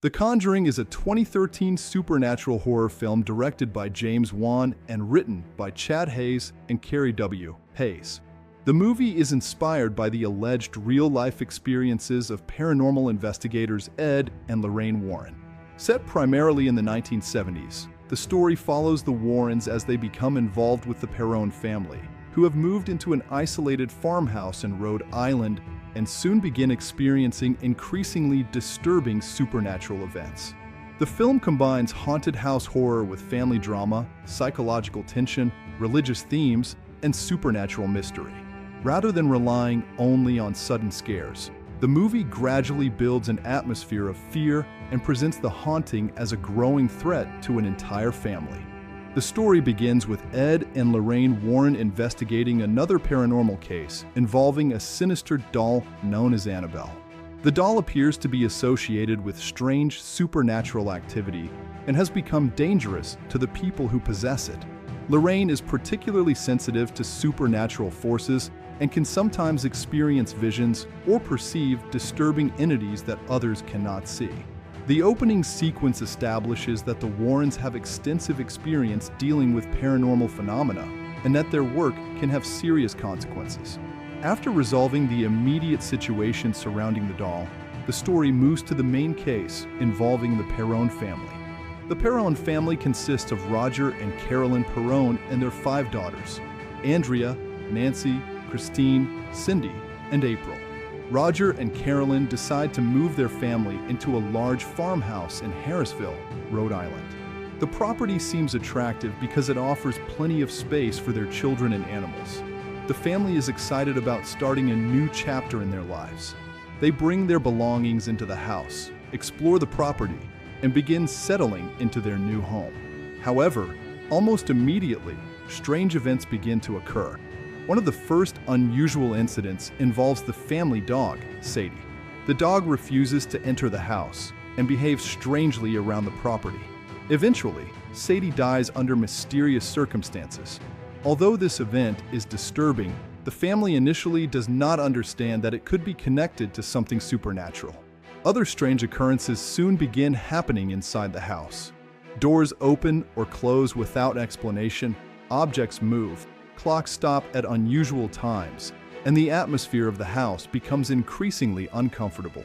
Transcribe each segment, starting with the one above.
The Conjuring is a 2013 supernatural horror film directed by James Wan and written by Chad Hayes and Carrie W. Hayes. The movie is inspired by the alleged real-life experiences of paranormal investigators Ed and Lorraine Warren. Set primarily in the 1970s, the story follows the Warrens as they become involved with the Perron family, who have moved into an isolated farmhouse in Rhode Island and soon begin experiencing increasingly disturbing supernatural events. The film combines haunted house horror with family drama, psychological tension, religious themes, and supernatural mystery. Rather than relying only on sudden scares, the movie gradually builds an atmosphere of fear and presents the haunting as a growing threat to an entire family. The story begins with Ed and Lorraine Warren investigating another paranormal case involving a sinister doll known as Annabelle. The doll appears to be associated with strange supernatural activity and has become dangerous to the people who possess it. Lorraine is particularly sensitive to supernatural forces and can sometimes experience visions or perceive disturbing entities that others cannot see. The opening sequence establishes that the Warrens have extensive experience dealing with paranormal phenomena and that their work can have serious consequences. After resolving the immediate situation surrounding the doll, the story moves to the main case involving the Perron family. The Perron family consists of Roger and Carolyn Perron and their 5 daughters, Andrea, Nancy, Christine, Cindy, and April. Roger and Carolyn decide to move their family into a large farmhouse in Harrisville, Rhode Island. The property seems attractive because it offers plenty of space for their children and animals. The family is excited about starting a new chapter in their lives. They bring their belongings into the house, explore the property, and begin settling into their new home. However, almost immediately, strange events begin to occur. One of the first unusual incidents involves the family dog, Sadie. The dog refuses to enter the house and behaves strangely around the property. Eventually, Sadie dies under mysterious circumstances. Although this event is disturbing, the family initially does not understand that it could be connected to something supernatural. Other strange occurrences soon begin happening inside the house. Doors open or close without explanation, objects move, clocks stop at unusual times, and the atmosphere of the house becomes increasingly uncomfortable.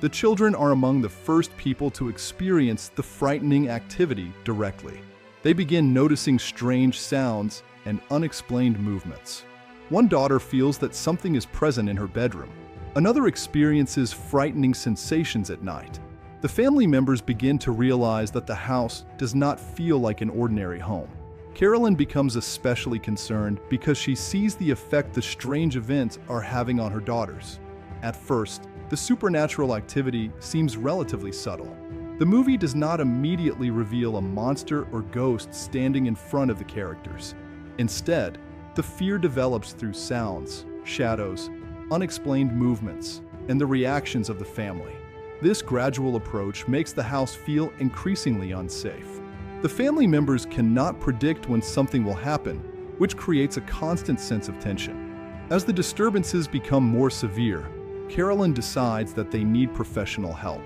The children are among the first people to experience the frightening activity directly. They begin noticing strange sounds and unexplained movements. One daughter feels that something is present in her bedroom. Another experiences frightening sensations at night. The family members begin to realize that the house does not feel like an ordinary home. Carolyn becomes especially concerned because she sees the effect the strange events are having on her daughters. At first, the supernatural activity seems relatively subtle. The movie does not immediately reveal a monster or ghost standing in front of the characters. Instead, the fear develops through sounds, shadows, unexplained movements, and the reactions of the family. This gradual approach makes the house feel increasingly unsafe. The family members cannot predict when something will happen, which creates a constant sense of tension. As the disturbances become more severe, Carolyn decides that they need professional help.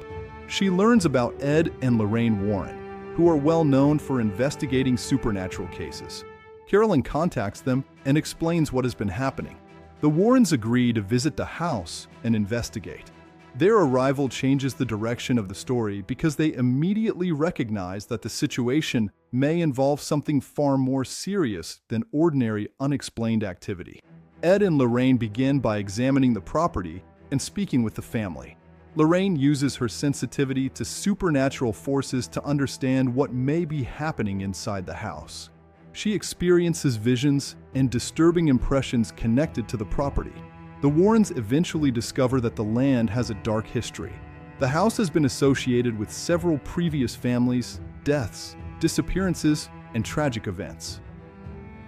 She learns about Ed and Lorraine Warren, who are well known for investigating supernatural cases. Carolyn contacts them and explains what has been happening. The Warrens agree to visit the house and investigate. Their arrival changes the direction of the story because they immediately recognize that the situation may involve something far more serious than ordinary unexplained activity. Ed and Lorraine begin by examining the property and speaking with the family. Lorraine uses her sensitivity to supernatural forces to understand what may be happening inside the house. She experiences visions and disturbing impressions connected to the property. The Warrens eventually discover that the land has a dark history. The house has been associated with several previous families, deaths, disappearances, and tragic events.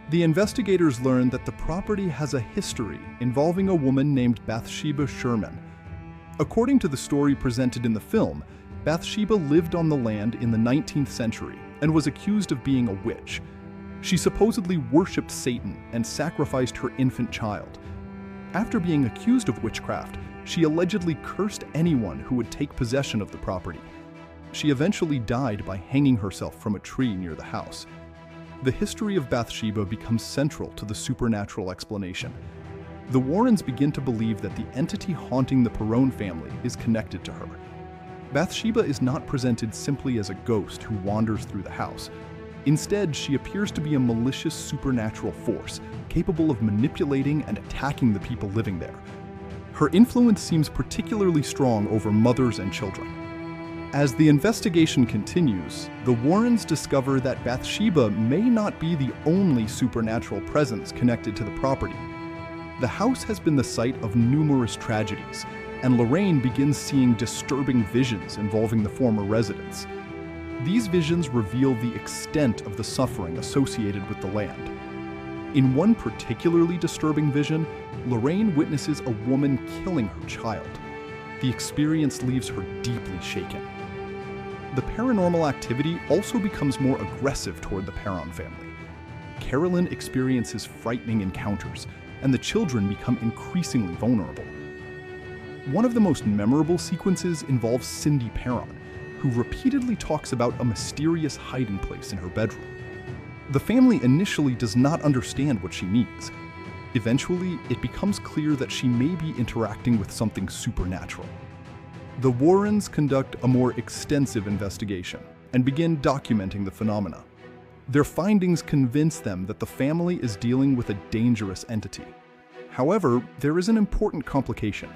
The investigators learn that the property has a history involving a woman named Bathsheba Sherman. According to the story presented in the film, Bathsheba lived on the land in the 19th century and was accused of being a witch. She supposedly worshipped Satan and sacrificed her infant child. After being accused of witchcraft, she allegedly cursed anyone who would take possession of the property. She eventually died by hanging herself from a tree near the house. The history of Bathsheba becomes central to the supernatural explanation. The Warrens begin to believe that the entity haunting the Perron family is connected to her. Bathsheba is not presented simply as a ghost who wanders through the house. Instead, she appears to be a malicious supernatural force, capable of manipulating and attacking the people living there. Her influence seems particularly strong over mothers and children. As the investigation continues, the Warrens discover that Bathsheba may not be the only supernatural presence connected to the property. The house has been the site of numerous tragedies, and Lorraine begins seeing disturbing visions involving the former residents. These visions reveal the extent of the suffering associated with the land. In one particularly disturbing vision, Lorraine witnesses a woman killing her child. The experience leaves her deeply shaken. The paranormal activity also becomes more aggressive toward the Perron family. Carolyn experiences frightening encounters, and the children become increasingly vulnerable. One of the most memorable sequences involves Cindy Perron, who repeatedly talks about a mysterious hiding place in her bedroom. The family initially does not understand what she means. Eventually, it becomes clear that she may be interacting with something supernatural. The Warrens conduct a more extensive investigation and begin documenting the phenomena. Their findings convince them that the family is dealing with a dangerous entity. However, there is an important complication.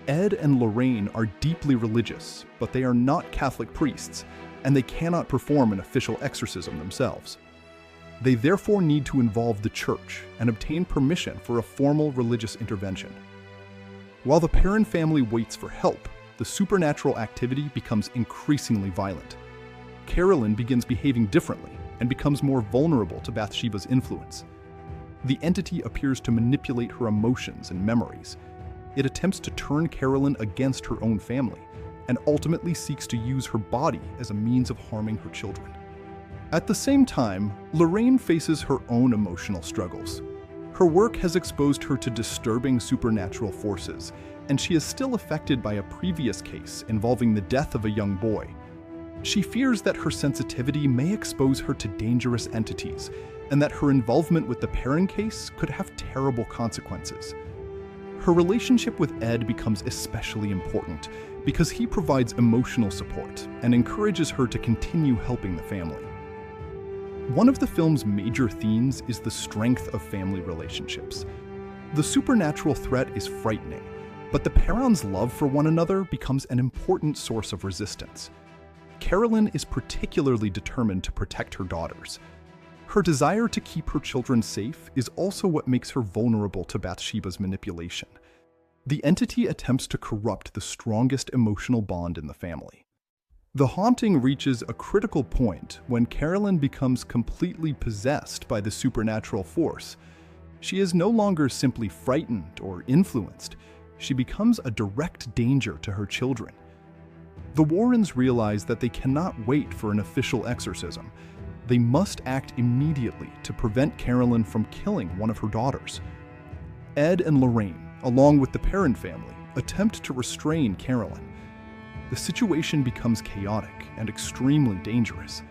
Ed and Lorraine are deeply religious, but they are not Catholic priests, and they cannot perform an official exorcism themselves. They therefore need to involve the church and obtain permission for a formal religious intervention. While the Perron family waits for help, the supernatural activity becomes increasingly violent. Carolyn begins behaving differently and becomes more vulnerable to Bathsheba's influence. The entity appears to manipulate her emotions and memories. It attempts to turn Carolyn against her own family, and ultimately seeks to use her body as a means of harming her children. At the same time, Lorraine faces her own emotional struggles. Her work has exposed her to disturbing supernatural forces, and she is still affected by a previous case involving the death of a young boy. She fears that her sensitivity may expose her to dangerous entities, and that her involvement with the Perron case could have terrible consequences. Her relationship with Ed becomes especially important because he provides emotional support and encourages her to continue helping the family. One of the film's major themes is the strength of family relationships. The supernatural threat is frightening, but the Perrons' love for one another becomes an important source of resistance. Carolyn is particularly determined to protect her daughters. Her desire to keep her children safe is also what makes her vulnerable to Bathsheba's manipulation. The entity attempts to corrupt the strongest emotional bond in the family. The haunting reaches a critical point when Carolyn becomes completely possessed by the supernatural force. She is no longer simply frightened or influenced. She becomes a direct danger to her children. The Warrens realize that they cannot wait for an official exorcism. They must act immediately to prevent Carolyn from killing one of her daughters. Ed and Lorraine, along with the Perron family, attempt to restrain Carolyn. The situation becomes chaotic and extremely dangerous.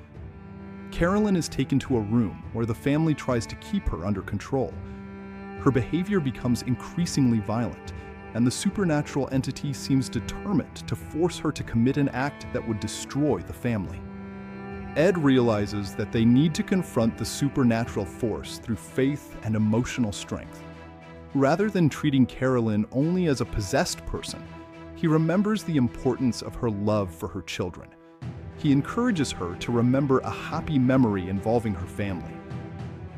Carolyn is taken to a room where the family tries to keep her under control. Her behavior becomes increasingly violent, and the supernatural entity seems determined to force her to commit an act that would destroy the family. Ed realizes that they need to confront the supernatural force through faith and emotional strength. Rather than treating Carolyn only as a possessed person, he remembers the importance of her love for her children. He encourages her to remember a happy memory involving her family.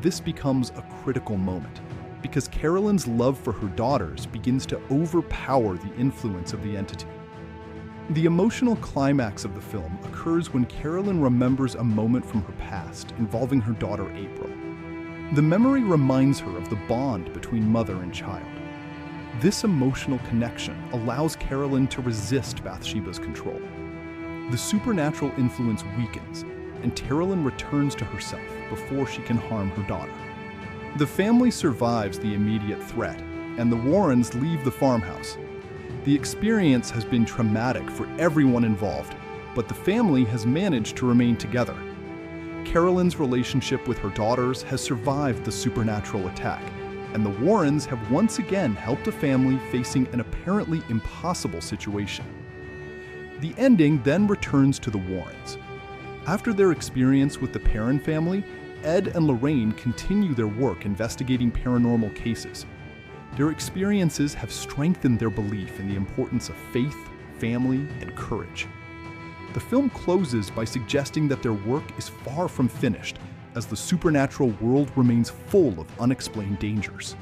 This becomes a critical moment, because Carolyn's love for her daughters begins to overpower the influence of the entity. The emotional climax of the film occurs when Carolyn remembers a moment from her past involving her daughter April. The memory reminds her of the bond between mother and child. This emotional connection allows Carolyn to resist Bathsheba's control. The supernatural influence weakens, and Carolyn returns to herself before she can harm her daughter. The family survives the immediate threat, and the Warrens leave the farmhouse. The experience has been traumatic for everyone involved, but the family has managed to remain together. Carolyn's relationship with her daughters has survived the supernatural attack, and the Warrens have once again helped a family facing an apparently impossible situation. The ending then returns to the Warrens. After their experience with the Perron family, Ed and Lorraine continue their work investigating paranormal cases. Their experiences have strengthened their belief in the importance of faith, family, and courage. The film closes by suggesting that their work is far from finished, as the supernatural world remains full of unexplained dangers.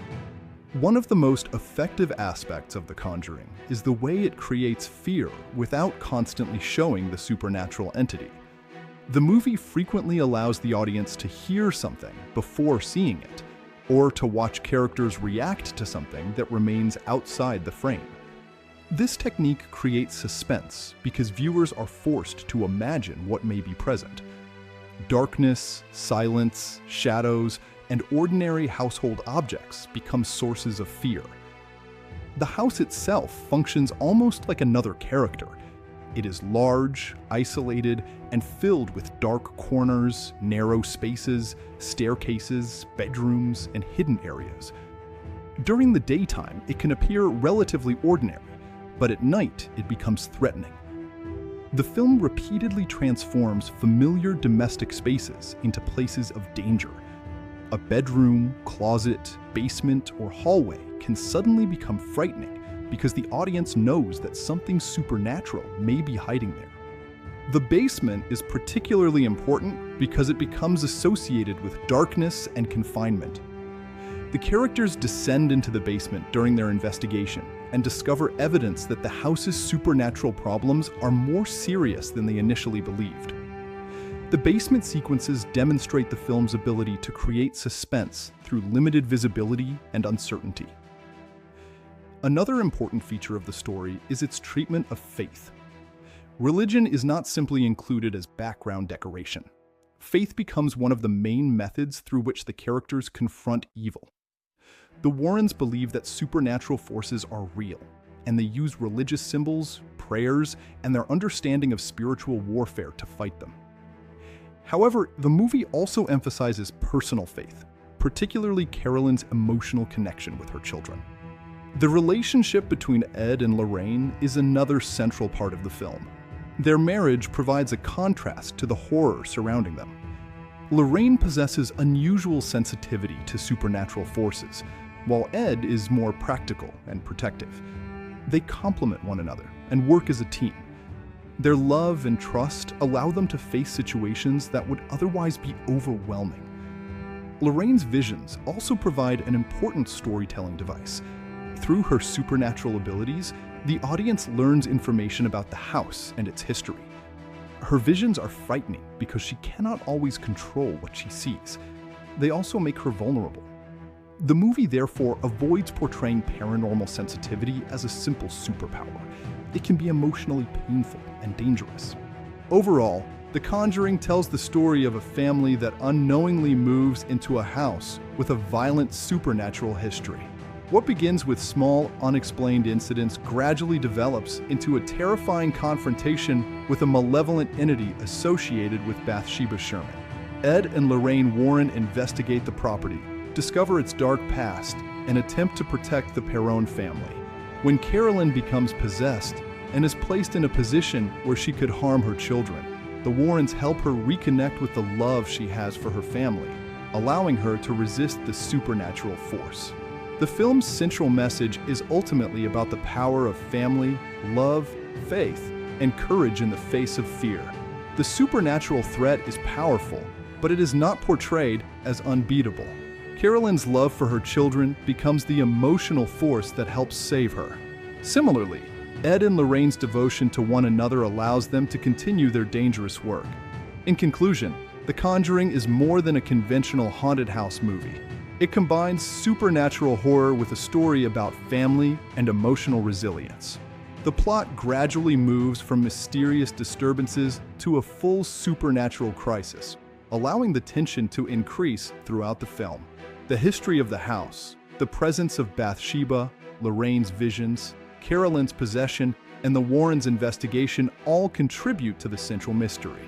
One of the most effective aspects of The Conjuring is the way it creates fear without constantly showing the supernatural entity. The movie frequently allows the audience to hear something before seeing it, or to watch characters react to something that remains outside the frame. This technique creates suspense because viewers are forced to imagine what may be present. Darkness, silence, shadows, and ordinary household objects become sources of fear. The house itself functions almost like another character. It is large, isolated, and filled with dark corners, narrow spaces, staircases, bedrooms, and hidden areas. During the daytime, it can appear relatively ordinary, but at night it becomes threatening. The film repeatedly transforms familiar domestic spaces into places of danger. A bedroom, closet, basement, or hallway can suddenly become frightening because the audience knows that something supernatural may be hiding there. The basement is particularly important because it becomes associated with darkness and confinement. The characters descend into the basement during their investigation and discover evidence that the house's supernatural problems are more serious than they initially believed. The basement sequences demonstrate the film's ability to create suspense through limited visibility and uncertainty. Another important feature of the story is its treatment of faith. Religion is not simply included as background decoration. Faith becomes one of the main methods through which the characters confront evil. The Warrens believe that supernatural forces are real, and they use religious symbols, prayers, and their understanding of spiritual warfare to fight them. However, the movie also emphasizes personal faith, particularly Carolyn's emotional connection with her children. The relationship between Ed and Lorraine is another central part of the film. Their marriage provides a contrast to the horror surrounding them. Lorraine possesses unusual sensitivity to supernatural forces, while Ed is more practical and protective. They complement one another and work as a team. Their love and trust allow them to face situations that would otherwise be overwhelming. Lorraine's visions also provide an important storytelling device. Through her supernatural abilities, the audience learns information about the house and its history. Her visions are frightening because she cannot always control what she sees. They also make her vulnerable. The movie therefore avoids portraying paranormal sensitivity as a simple superpower. It can be emotionally painful and dangerous. Overall, The Conjuring tells the story of a family that unknowingly moves into a house with a violent supernatural history. What begins with small, unexplained incidents gradually develops into a terrifying confrontation with a malevolent entity associated with Bathsheba Sherman. Ed and Lorraine Warren investigate the property, discover its dark past, and attempt to protect the Perron family. When Carolyn becomes possessed and is placed in a position where she could harm her children, the Warrens help her reconnect with the love she has for her family, allowing her to resist the supernatural force. The film's central message is ultimately about the power of family, love, faith, and courage in the face of fear. The supernatural threat is powerful, but it is not portrayed as unbeatable. Carolyn's love for her children becomes the emotional force that helps save her. Similarly, Ed and Lorraine's devotion to one another allows them to continue their dangerous work. In conclusion, The Conjuring is more than a conventional haunted house movie. It combines supernatural horror with a story about family and emotional resilience. The plot gradually moves from mysterious disturbances to a full supernatural crisis, allowing the tension to increase throughout the film. The history of the house, the presence of Bathsheba, Lorraine's visions, Carolyn's possession, and the Warrens' investigation all contribute to the central mystery.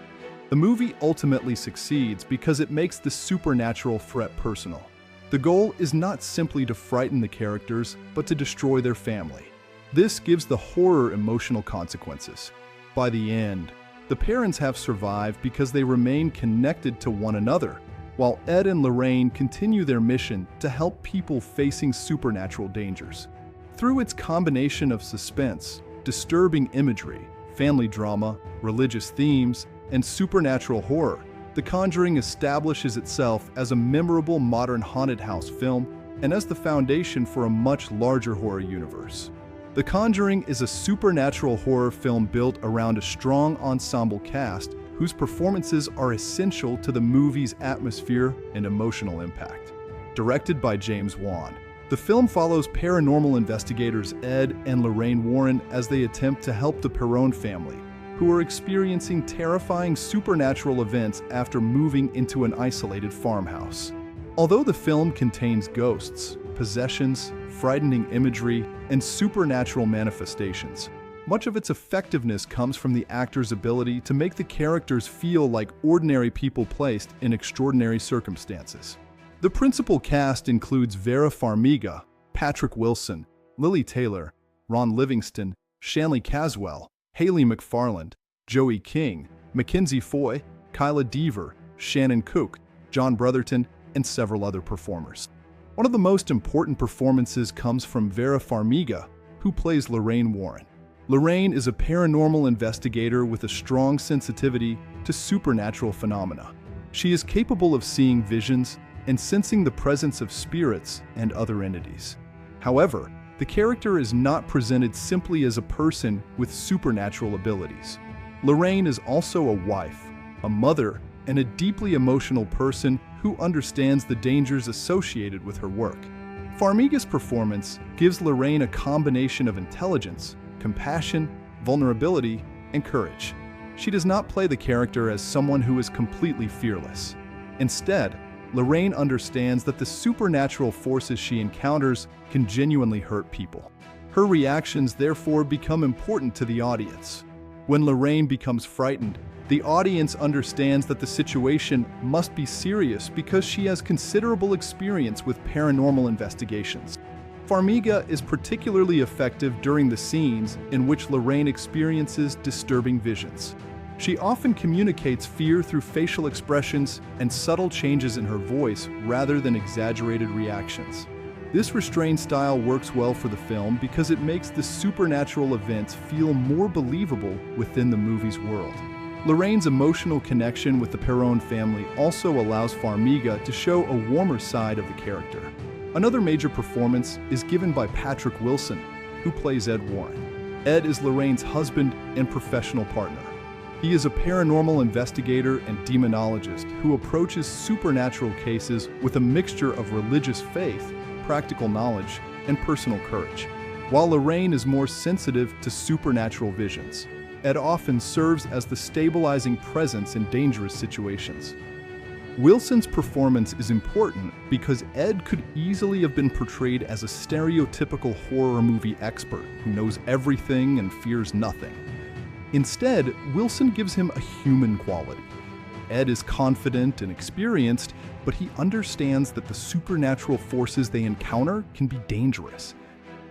The movie ultimately succeeds because it makes the supernatural threat personal. The goal is not simply to frighten the characters, but to destroy their family. This gives the horror emotional consequences. By the end, the parents have survived because they remain connected to one another, while Ed and Lorraine continue their mission to help people facing supernatural dangers. Through its combination of suspense, disturbing imagery, family drama, religious themes, and supernatural horror, The Conjuring establishes itself as a memorable modern haunted house film and as the foundation for a much larger horror universe. The Conjuring is a supernatural horror film built around a strong ensemble cast whose performances are essential to the movie's atmosphere and emotional impact. Directed by James Wan, the film follows paranormal investigators Ed and Lorraine Warren as they attempt to help the Perron family, who are experiencing terrifying supernatural events after moving into an isolated farmhouse. Although the film contains ghosts, possessions, frightening imagery, and supernatural manifestations, much of its effectiveness comes from the actors' ability to make the characters feel like ordinary people placed in extraordinary circumstances. The principal cast includes Vera Farmiga, Patrick Wilson, Lily Taylor, Ron Livingston, Shanley Caswell, Haley McFarland, Joey King, Mackenzie Foy, Kyla Deaver, Shannon Koch, John Brotherton, and several other performers. One of the most important performances comes from Vera Farmiga, who plays Lorraine Warren. Lorraine is a paranormal investigator with a strong sensitivity to supernatural phenomena. She is capable of seeing visions and sensing the presence of spirits and other entities. However, the character is not presented simply as a person with supernatural abilities. Lorraine is also a wife, a mother, and a deeply emotional person who understands the dangers associated with her work. Farmiga's performance gives Lorraine a combination of intelligence, compassion, vulnerability, and courage. She does not play the character as someone who is completely fearless. Instead, Lorraine understands that the supernatural forces she encounters can genuinely hurt people. Her reactions therefore become important to the audience. When Lorraine becomes frightened, the audience understands that the situation must be serious because she has considerable experience with paranormal investigations. Farmiga is particularly effective during the scenes in which Lorraine experiences disturbing visions. She often communicates fear through facial expressions and subtle changes in her voice rather than exaggerated reactions. This restrained style works well for the film because it makes the supernatural events feel more believable within the movie's world. Lorraine's emotional connection with the Perron family also allows Farmiga to show a warmer side of the character. Another major performance is given by Patrick Wilson, who plays Ed Warren. Ed is Lorraine's husband and professional partner. He is a paranormal investigator and demonologist who approaches supernatural cases with a mixture of religious faith, practical knowledge, and personal courage. While Lorraine is more sensitive to supernatural visions, Ed often serves as the stabilizing presence in dangerous situations. Wilson's performance is important because Ed could easily have been portrayed as a stereotypical horror movie expert who knows everything and fears nothing. Instead, Wilson gives him a human quality. Ed is confident and experienced, but he understands that the supernatural forces they encounter can be dangerous.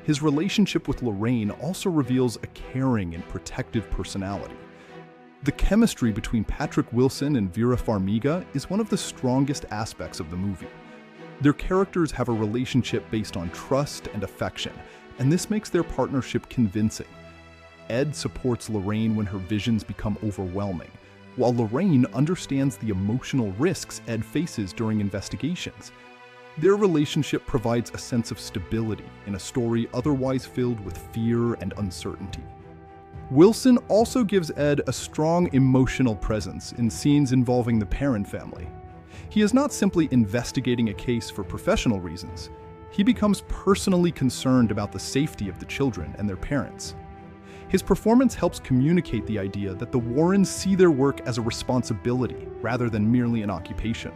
His relationship with Lorraine also reveals a caring and protective personality. The chemistry between Patrick Wilson and Vera Farmiga is one of the strongest aspects of the movie. Their characters have a relationship based on trust and affection, and this makes their partnership convincing. Ed supports Lorraine when her visions become overwhelming, while Lorraine understands the emotional risks Ed faces during investigations. Their relationship provides a sense of stability in a story otherwise filled with fear and uncertainty. Wilson also gives Ed a strong emotional presence in scenes involving the Perron family. He is not simply investigating a case for professional reasons. He becomes personally concerned about the safety of the children and their parents. His performance helps communicate the idea that the Warrens see their work as a responsibility rather than merely an occupation.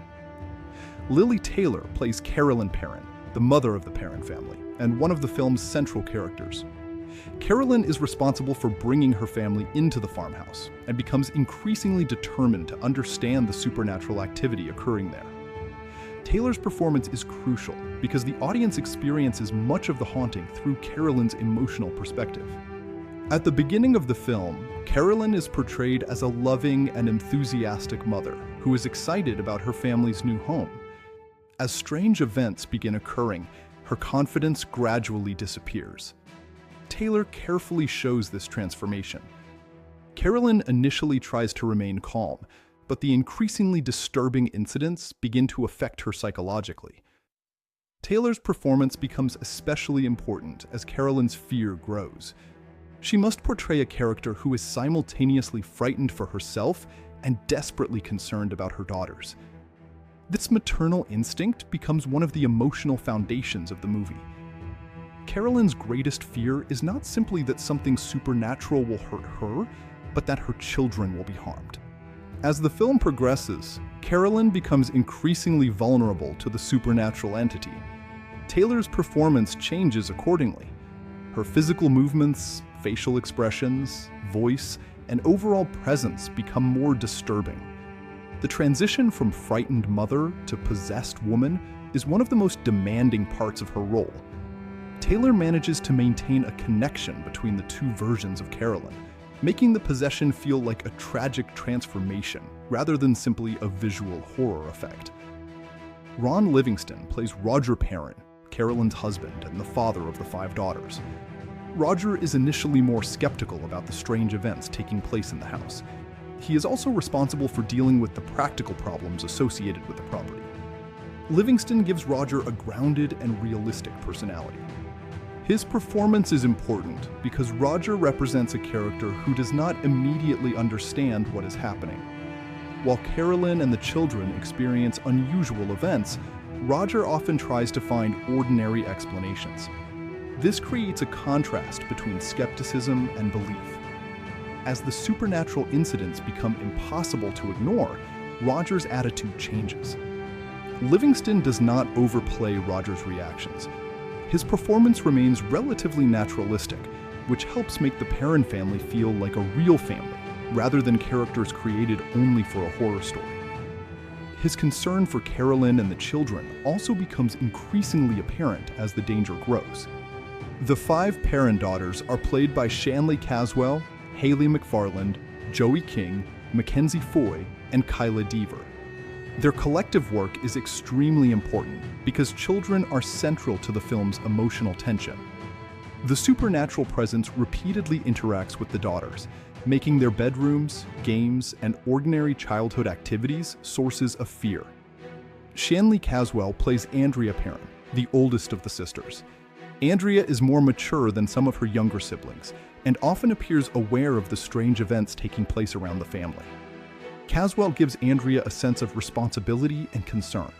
Lily Taylor plays Carolyn Perron, the mother of the Perron family, and one of the film's central characters. Carolyn is responsible for bringing her family into the farmhouse and becomes increasingly determined to understand the supernatural activity occurring there. Taylor's performance is crucial because the audience experiences much of the haunting through Carolyn's emotional perspective. At the beginning of the film, Carolyn is portrayed as a loving and enthusiastic mother who is excited about her family's new home. As strange events begin occurring, her confidence gradually disappears. Taylor carefully shows this transformation. Carolyn initially tries to remain calm, but the increasingly disturbing incidents begin to affect her psychologically. Taylor's performance becomes especially important as Carolyn's fear grows. She must portray a character who is simultaneously frightened for herself and desperately concerned about her daughters. This maternal instinct becomes one of the emotional foundations of the movie. Carolyn's greatest fear is not simply that something supernatural will hurt her, but that her children will be harmed. As the film progresses, Carolyn becomes increasingly vulnerable to the supernatural entity. Taylor's performance changes accordingly. Her physical movements, facial expressions, voice, and overall presence become more disturbing. The transition from frightened mother to possessed woman is one of the most demanding parts of her role. Taylor manages to maintain a connection between the two versions of Carolyn, making the possession feel like a tragic transformation rather than simply a visual horror effect. Ron Livingston plays Roger Perrin, Carolyn's husband and the father of the 5 daughters. Roger is initially more skeptical about the strange events taking place in the house. He is also responsible for dealing with the practical problems associated with the property. Livingston gives Roger a grounded and realistic personality. His performance is important because Roger represents a character who does not immediately understand what is happening. While Carolyn and the children experience unusual events, Roger often tries to find ordinary explanations. This creates a contrast between skepticism and belief. As the supernatural incidents become impossible to ignore, Roger's attitude changes. Livingston does not overplay Roger's reactions. His performance remains relatively naturalistic, which helps make the Perrin family feel like a real family, rather than characters created only for a horror story. His concern for Carolyn and the children also becomes increasingly apparent as the danger grows. The 5 Perrin daughters are played by Shanley Caswell, Haley McFarland, Joey King, Mackenzie Foy, and Kyla Deaver. Their collective work is extremely important because children are central to the film's emotional tension. The supernatural presence repeatedly interacts with the daughters, making their bedrooms, games, and ordinary childhood activities sources of fear. Shanley Caswell plays Andrea Perrin, the oldest of the sisters. Andrea is more mature than some of her younger siblings and often appears aware of the strange events taking place around the family. Caswell gives Andrea a sense of responsibility and concern.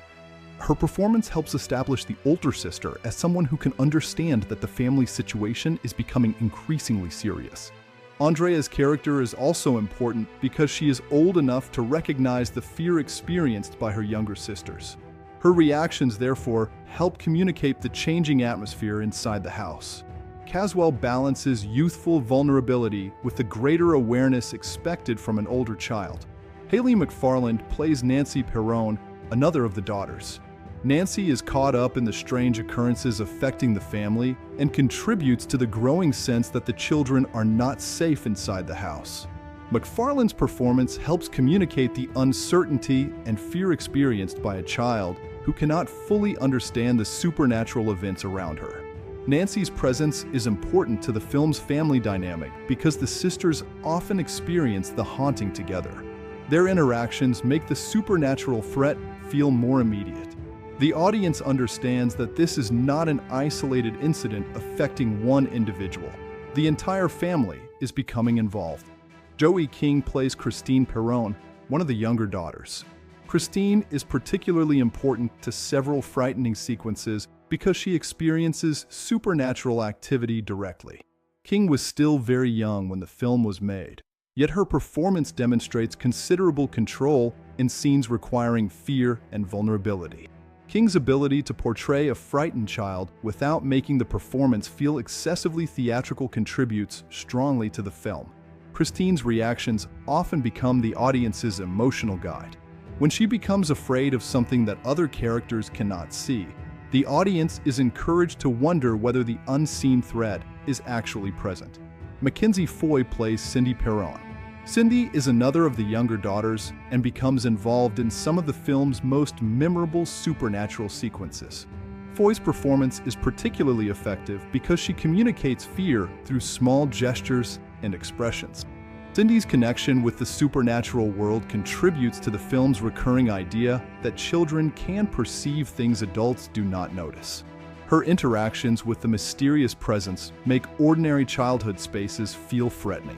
Her performance helps establish the older sister as someone who can understand that the family's situation is becoming increasingly serious. Andrea's character is also important because she is old enough to recognize the fear experienced by her younger sisters. Her reactions, therefore, help communicate the changing atmosphere inside the house. Caswell balances youthful vulnerability with the greater awareness expected from an older child. Haley McFarland plays Nancy Perron, another of the daughters. Nancy is caught up in the strange occurrences affecting the family and contributes to the growing sense that the children are not safe inside the house. McFarland's performance helps communicate the uncertainty and fear experienced by a child who cannot fully understand the supernatural events around her. Nancy's presence is important to the film's family dynamic because the sisters often experience the haunting together. Their interactions make the supernatural threat feel more immediate. The audience understands that this is not an isolated incident affecting one individual. The entire family is becoming involved. Joey King plays Christine Perron, one of the younger daughters. Christine is particularly important to several frightening sequences because she experiences supernatural activity directly. King was still very young when the film was made, yet her performance demonstrates considerable control in scenes requiring fear and vulnerability. King's ability to portray a frightened child without making the performance feel excessively theatrical contributes strongly to the film. Christine's reactions often become the audience's emotional guide. When she becomes afraid of something that other characters cannot see, the audience is encouraged to wonder whether the unseen threat is actually present. Mackenzie Foy plays Cindy Perron. Cindy is another of the younger daughters and becomes involved in some of the film's most memorable supernatural sequences. Foy's performance is particularly effective because she communicates fear through small gestures and expressions. Cindy's connection with the supernatural world contributes to the film's recurring idea that children can perceive things adults do not notice. Her interactions with the mysterious presence make ordinary childhood spaces feel threatening.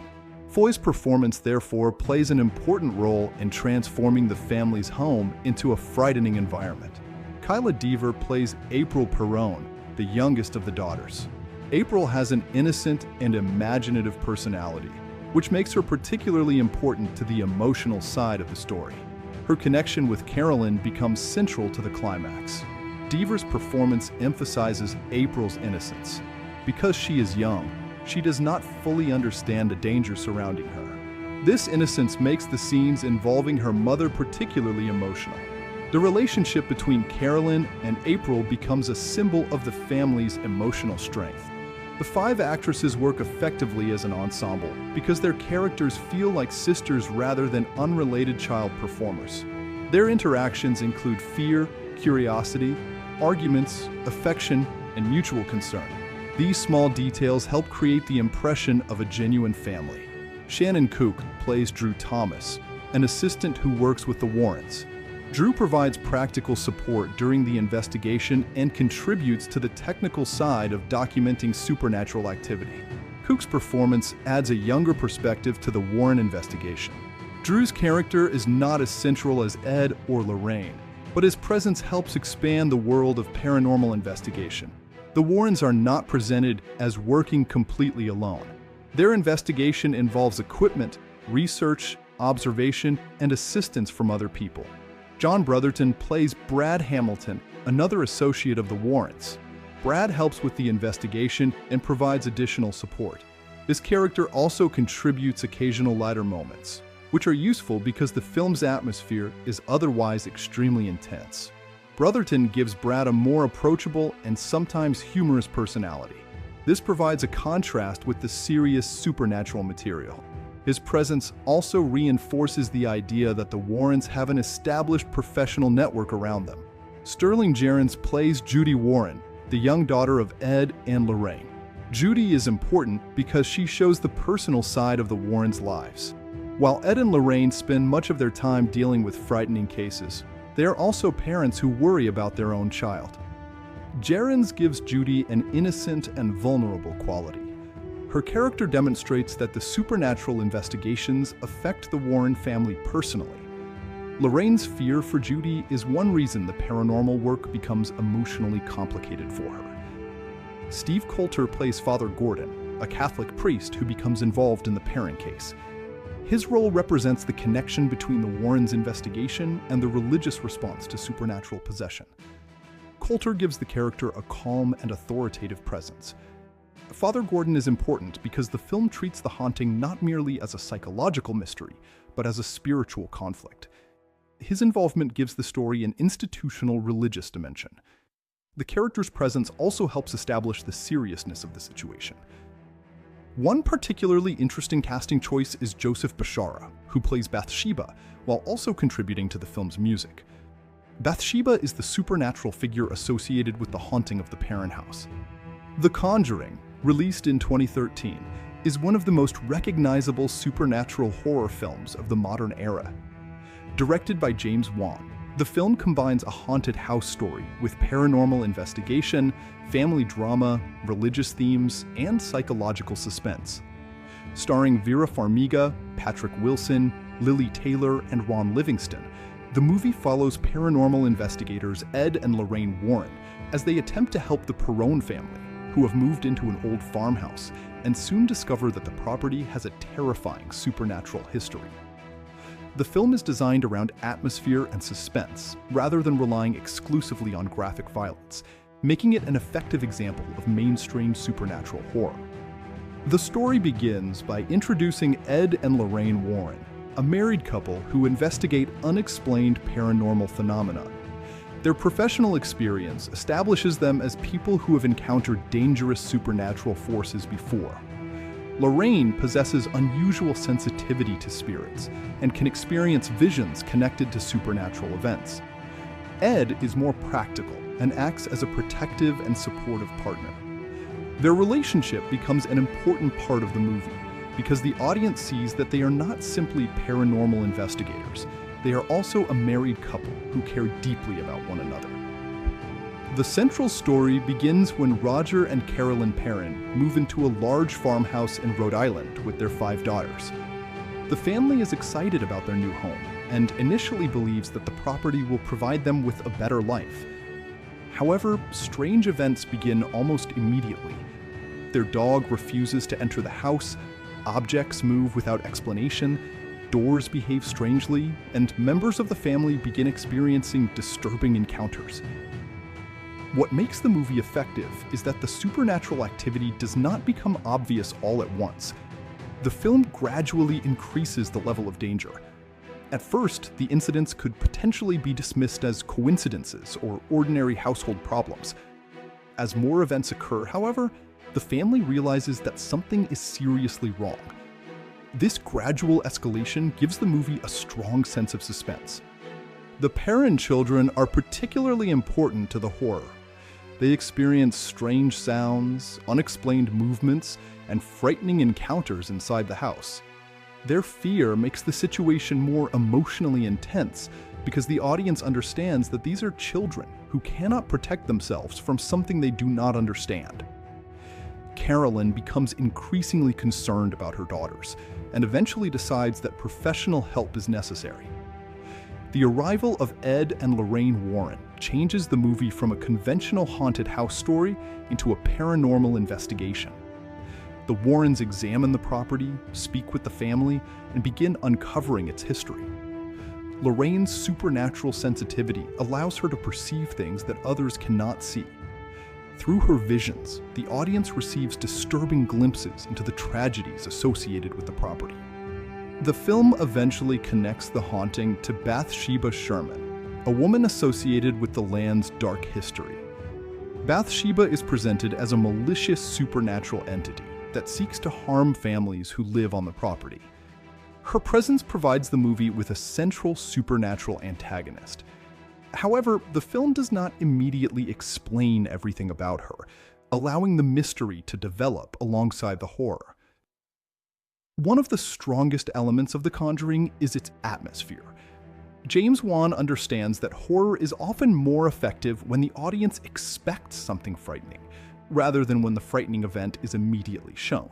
Foy's performance, therefore, plays an important role in transforming the family's home into a frightening environment. Kyla Deaver plays April Perron, the youngest of the daughters. April has an innocent and imaginative personality, which makes her particularly important to the emotional side of the story. Her connection with Carolyn becomes central to the climax. Deaver's performance emphasizes April's innocence. Because she is young, she does not fully understand the danger surrounding her. This innocence makes the scenes involving her mother particularly emotional. The relationship between Carolyn and April becomes a symbol of the family's emotional strength. The five actresses work effectively as an ensemble because their characters feel like sisters rather than unrelated child performers. Their interactions include fear, curiosity, arguments, affection, and mutual concern. These small details help create the impression of a genuine family. Shannon Kook plays Drew Thomas, an assistant who works with the Warrens. Drew provides practical support during the investigation and contributes to the technical side of documenting supernatural activity. Kook's performance adds a younger perspective to the Warren investigation. Drew's character is not as central as Ed or Lorraine, but his presence helps expand the world of paranormal investigation. The Warrens are not presented as working completely alone. Their investigation involves equipment, research, observation, and assistance from other people. John Brotherton plays Brad Hamilton, another associate of the Warrens. Brad helps with the investigation and provides additional support. This character also contributes occasional lighter moments, which are useful because the film's atmosphere is otherwise extremely intense. Brotherton gives Brad a more approachable and sometimes humorous personality. This provides a contrast with the serious supernatural material. His presence also reinforces the idea that the Warrens have an established professional network around them. Sterling Gerrans plays Judy Warren, the young daughter of Ed and Lorraine. Judy is important because she shows the personal side of the Warrens' lives. While Ed and Lorraine spend much of their time dealing with frightening cases, they are also parents who worry about their own child. Gerrans gives Judy an innocent and vulnerable quality. Her character demonstrates that the supernatural investigations affect the Warren family personally. Lorraine's fear for Judy is one reason the paranormal work becomes emotionally complicated for her. Steve Coulter plays Father Gordon, a Catholic priest who becomes involved in the Perron case. His role represents the connection between the Warrens' investigation and the religious response to supernatural possession. Coulter gives the character a calm and authoritative presence. Father Gordon is important because the film treats the haunting not merely as a psychological mystery, but as a spiritual conflict. His involvement gives the story an institutional religious dimension. The character's presence also helps establish the seriousness of the situation. One particularly interesting casting choice is Joseph Bashara, who plays Bathsheba, while also contributing to the film's music. Bathsheba is the supernatural figure associated with the haunting of the Perron house. The Conjuring, released in 2013, is one of the most recognizable supernatural horror films of the modern era. Directed by James Wan, the film combines a haunted house story with paranormal investigation, family drama, religious themes, and psychological suspense. Starring Vera Farmiga, Patrick Wilson, Lily Taylor, and Ron Livingston, the movie follows paranormal investigators Ed and Lorraine Warren as they attempt to help the Perron family, who have moved into an old farmhouse and soon discover that the property has a terrifying supernatural history. The film is designed around atmosphere and suspense, rather than relying exclusively on graphic violence, making it an effective example of mainstream supernatural horror. The story begins by introducing Ed and Lorraine Warren, a married couple who investigate unexplained paranormal phenomena. Their professional experience establishes them as people who have encountered dangerous supernatural forces before. Lorraine possesses unusual sensitivity to spirits and can experience visions connected to supernatural events. Ed is more practical and acts as a protective and supportive partner. Their relationship becomes an important part of the movie because the audience sees that they are not simply paranormal investigators, they are also a married couple who care deeply about one another. The central story begins when Roger and Carolyn Perrin move into a large farmhouse in Rhode Island with their 5 daughters. The family is excited about their new home and initially believes that the property will provide them with a better life. However, strange events begin almost immediately. Their dog refuses to enter the house, objects move without explanation, doors behave strangely, and members of the family begin experiencing disturbing encounters. What makes the movie effective is that the supernatural activity does not become obvious all at once. The film gradually increases the level of danger. At first, the incidents could potentially be dismissed as coincidences or ordinary household problems. As more events occur, however, the family realizes that something is seriously wrong. This gradual escalation gives the movie a strong sense of suspense. The Perrin children are particularly important to the horror. They experience strange sounds, unexplained movements, and frightening encounters inside the house. Their fear makes the situation more emotionally intense because the audience understands that these are children who cannot protect themselves from something they do not understand. Carolyn becomes increasingly concerned about her daughters and eventually decides that professional help is necessary. The arrival of Ed and Lorraine Warren changes the movie from a conventional haunted house story into a paranormal investigation. The Warrens examine the property, speak with the family, and begin uncovering its history. Lorraine's supernatural sensitivity allows her to perceive things that others cannot see. Through her visions, the audience receives disturbing glimpses into the tragedies associated with the property. The film eventually connects the haunting to Bathsheba Sherman, a woman associated with the land's dark history. Bathsheba is presented as a malicious supernatural entity that seeks to harm families who live on the property. Her presence provides the movie with a central supernatural antagonist. However, the film does not immediately explain everything about her, allowing the mystery to develop alongside the horror. One of the strongest elements of The Conjuring is its atmosphere. James Wan understands that horror is often more effective when the audience expects something frightening, rather than when the frightening event is immediately shown.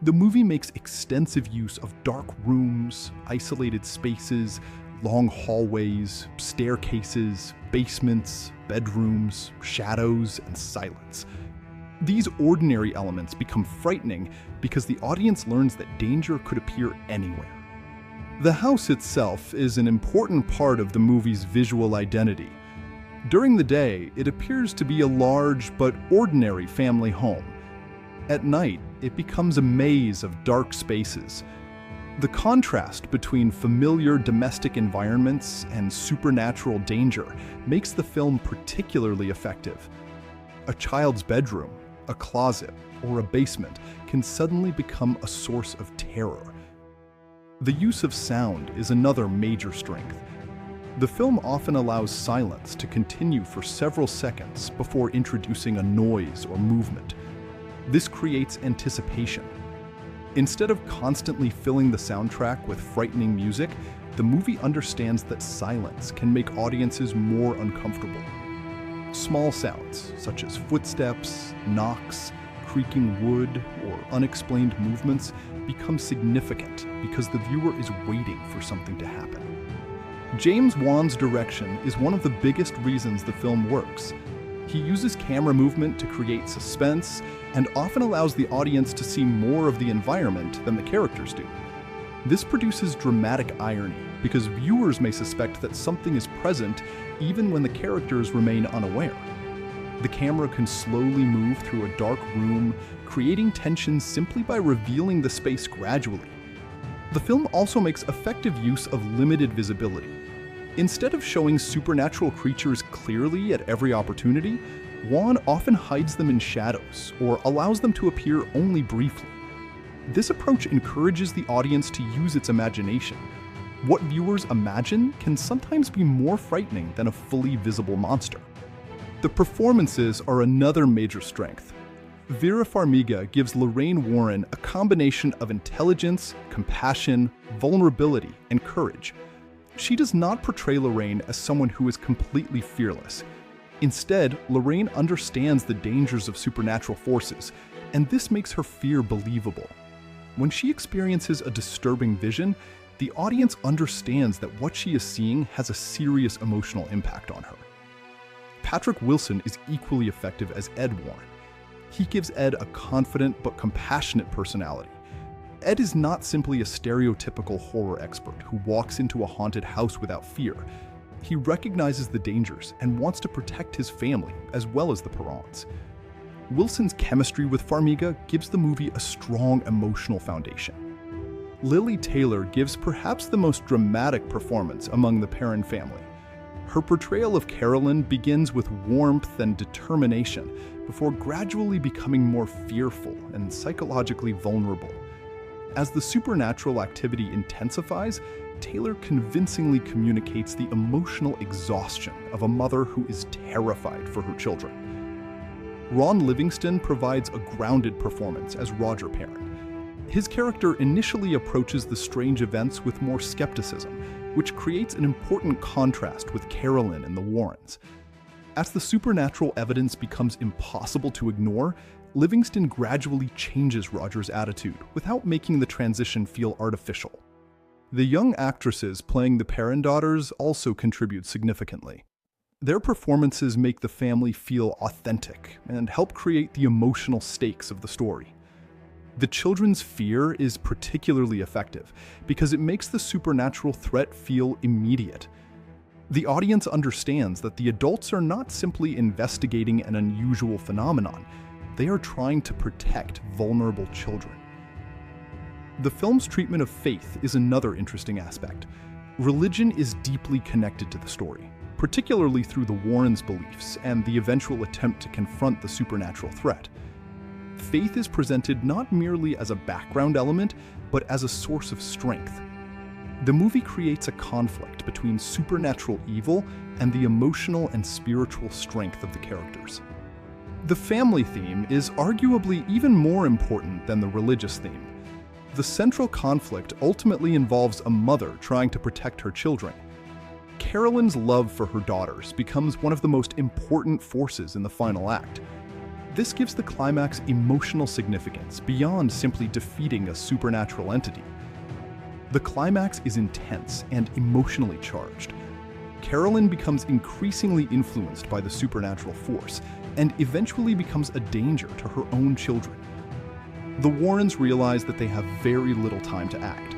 The movie makes extensive use of dark rooms, isolated spaces, long hallways, staircases, basements, bedrooms, shadows, and silence. These ordinary elements become frightening because the audience learns that danger could appear anywhere. The house itself is an important part of the movie's visual identity. During the day, it appears to be a large but ordinary family home. At night, it becomes a maze of dark spaces. The contrast between familiar domestic environments and supernatural danger makes the film particularly effective. A child's bedroom, a closet, or a basement can suddenly become a source of terror. The use of sound is another major strength. The film often allows silence to continue for several seconds before introducing a noise or movement. This creates anticipation. Instead of constantly filling the soundtrack with frightening music, the movie understands that silence can make audiences more uncomfortable. Small sounds, such as footsteps, knocks, creaking wood, or unexplained movements, become significant because the viewer is waiting for something to happen. James Wan's direction is one of the biggest reasons the film works. He uses camera movement to create suspense and often allows the audience to see more of the environment than the characters do. This produces dramatic irony, because viewers may suspect that something is present even when the characters remain unaware. The camera can slowly move through a dark room, creating tension simply by revealing the space gradually. The film also makes effective use of limited visibility. Instead of showing supernatural creatures clearly at every opportunity, Wan often hides them in shadows or allows them to appear only briefly. This approach encourages the audience to use its imagination. What viewers imagine can sometimes be more frightening than a fully visible monster. The performances are another major strength. Vera Farmiga gives Lorraine Warren a combination of intelligence, compassion, vulnerability, and courage. She does not portray Lorraine as someone who is completely fearless. Instead, Lorraine understands the dangers of supernatural forces, and this makes her fear believable. When she experiences a disturbing vision, the audience understands that what she is seeing has a serious emotional impact on her. Patrick Wilson is equally effective as Ed Warren. He gives Ed a confident but compassionate personality. Ed is not simply a stereotypical horror expert who walks into a haunted house without fear. He recognizes the dangers and wants to protect his family as well as the Perrons. Wilson's chemistry with Farmiga gives the movie a strong emotional foundation. Lily Taylor gives perhaps the most dramatic performance among the Perron family. Her portrayal of Carolyn begins with warmth and determination before gradually becoming more fearful and psychologically vulnerable. As the supernatural activity intensifies, Taylor convincingly communicates the emotional exhaustion of a mother who is terrified for her children. Ron Livingston provides a grounded performance as Roger Perron. His character initially approaches the strange events with more skepticism, which creates an important contrast with Carolyn and the Warrens. As the supernatural evidence becomes impossible to ignore, Livingston gradually changes Roger's attitude without making the transition feel artificial. The young actresses playing the Perron daughters also contribute significantly. Their performances make the family feel authentic and help create the emotional stakes of the story. The children's fear is particularly effective because it makes the supernatural threat feel immediate. The audience understands that the adults are not simply investigating an unusual phenomenon, they are trying to protect vulnerable children. The film's treatment of faith is another interesting aspect. Religion is deeply connected to the story, particularly through the Warrens' beliefs and the eventual attempt to confront the supernatural threat. Faith is presented not merely as a background element, but as a source of strength. The movie creates a conflict between supernatural evil and the emotional and spiritual strength of the characters. The family theme is arguably even more important than the religious theme. The central conflict ultimately involves a mother trying to protect her children. Carolyn's love for her daughters becomes one of the most important forces in the final act. This gives the climax emotional significance beyond simply defeating a supernatural entity. The climax is intense and emotionally charged. Carolyn becomes increasingly influenced by the supernatural force and eventually becomes a danger to her own children. The Warrens realize that they have very little time to act.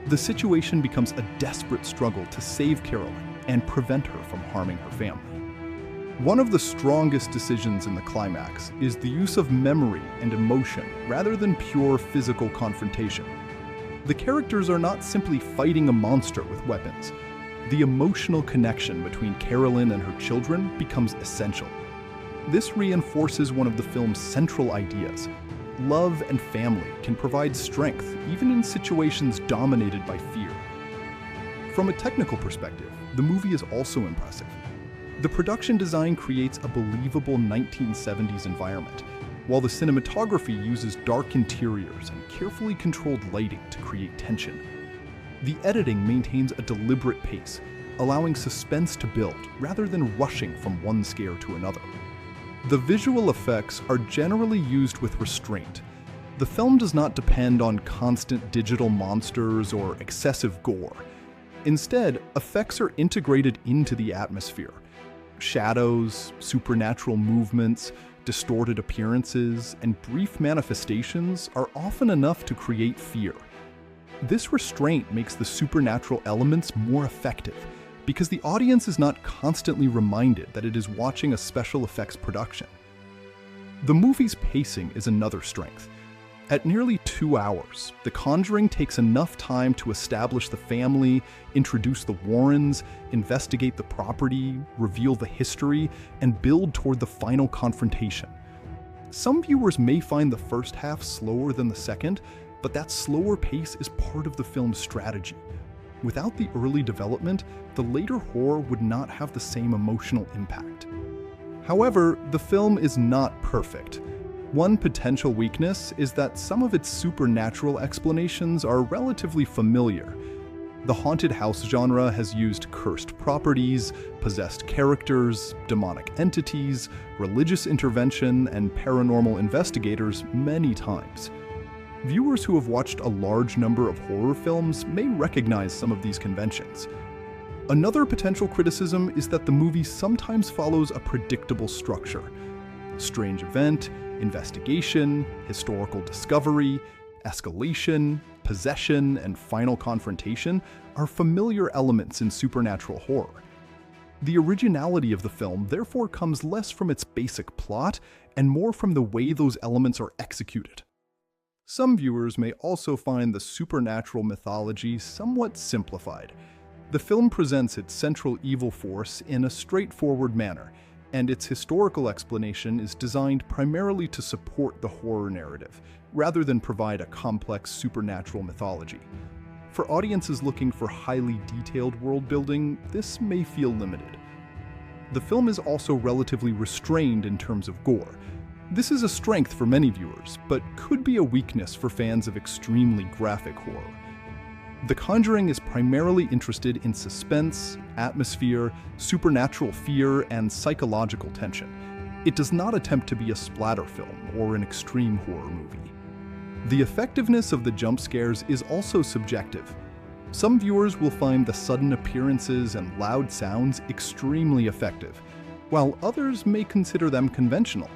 The situation becomes a desperate struggle to save Carolyn and prevent her from harming her family. One of the strongest decisions in the climax is the use of memory and emotion rather than pure physical confrontation. The characters are not simply fighting a monster with weapons. The emotional connection between Carolyn and her children becomes essential. This reinforces one of the film's central ideas. Love and family can provide strength even in situations dominated by fear. From a technical perspective, the movie is also impressive. The production design creates a believable 1970s environment, while the cinematography uses dark interiors and carefully controlled lighting to create tension. The editing maintains a deliberate pace, allowing suspense to build rather than rushing from one scare to another. The visual effects are generally used with restraint. The film does not depend on constant digital monsters or excessive gore. Instead, effects are integrated into the atmosphere. Shadows, supernatural movements, distorted appearances, and brief manifestations are often enough to create fear. This restraint makes the supernatural elements more effective, because the audience is not constantly reminded that it is watching a special effects production. The movie's pacing is another strength. At nearly 2 hours, The Conjuring takes enough time to establish the family, introduce the Warrens, investigate the property, reveal the history, and build toward the final confrontation. Some viewers may find the first half slower than the second, but that slower pace is part of the film's strategy. Without the early development, the later horror would not have the same emotional impact. However, the film is not perfect. One potential weakness is that some of its supernatural explanations are relatively familiar. The haunted house genre has used cursed properties, possessed characters, demonic entities, religious intervention, and paranormal investigators many times. Viewers who have watched a large number of horror films may recognize some of these conventions. Another potential criticism is that the movie sometimes follows a predictable structure. Strange event, investigation, historical discovery, escalation, possession, and final confrontation are familiar elements in supernatural horror. The originality of the film therefore comes less from its basic plot and more from the way those elements are executed. Some viewers may also find the supernatural mythology somewhat simplified. The film presents its central evil force in a straightforward manner, and its historical explanation is designed primarily to support the horror narrative, rather than provide a complex supernatural mythology. For audiences looking for highly detailed world building, this may feel limited. The film is also relatively restrained in terms of gore. This is a strength for many viewers, but could be a weakness for fans of extremely graphic horror. The Conjuring is primarily interested in suspense, atmosphere, supernatural fear, and psychological tension. It does not attempt to be a splatter film or an extreme horror movie. The effectiveness of the jump scares is also subjective. Some viewers will find the sudden appearances and loud sounds extremely effective, while others may consider them conventional.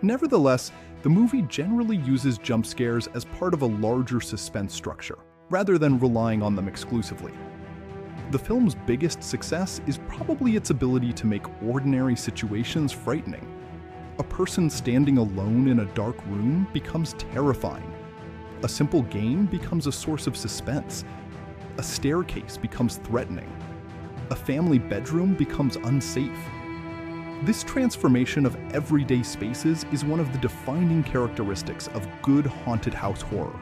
Nevertheless, the movie generally uses jump scares as part of a larger suspense structure, rather than relying on them exclusively. The film's biggest success is probably its ability to make ordinary situations frightening. A person standing alone in a dark room becomes terrifying. A simple game becomes a source of suspense. A staircase becomes threatening. A family bedroom becomes unsafe. This transformation of everyday spaces is one of the defining characteristics of good haunted house horror.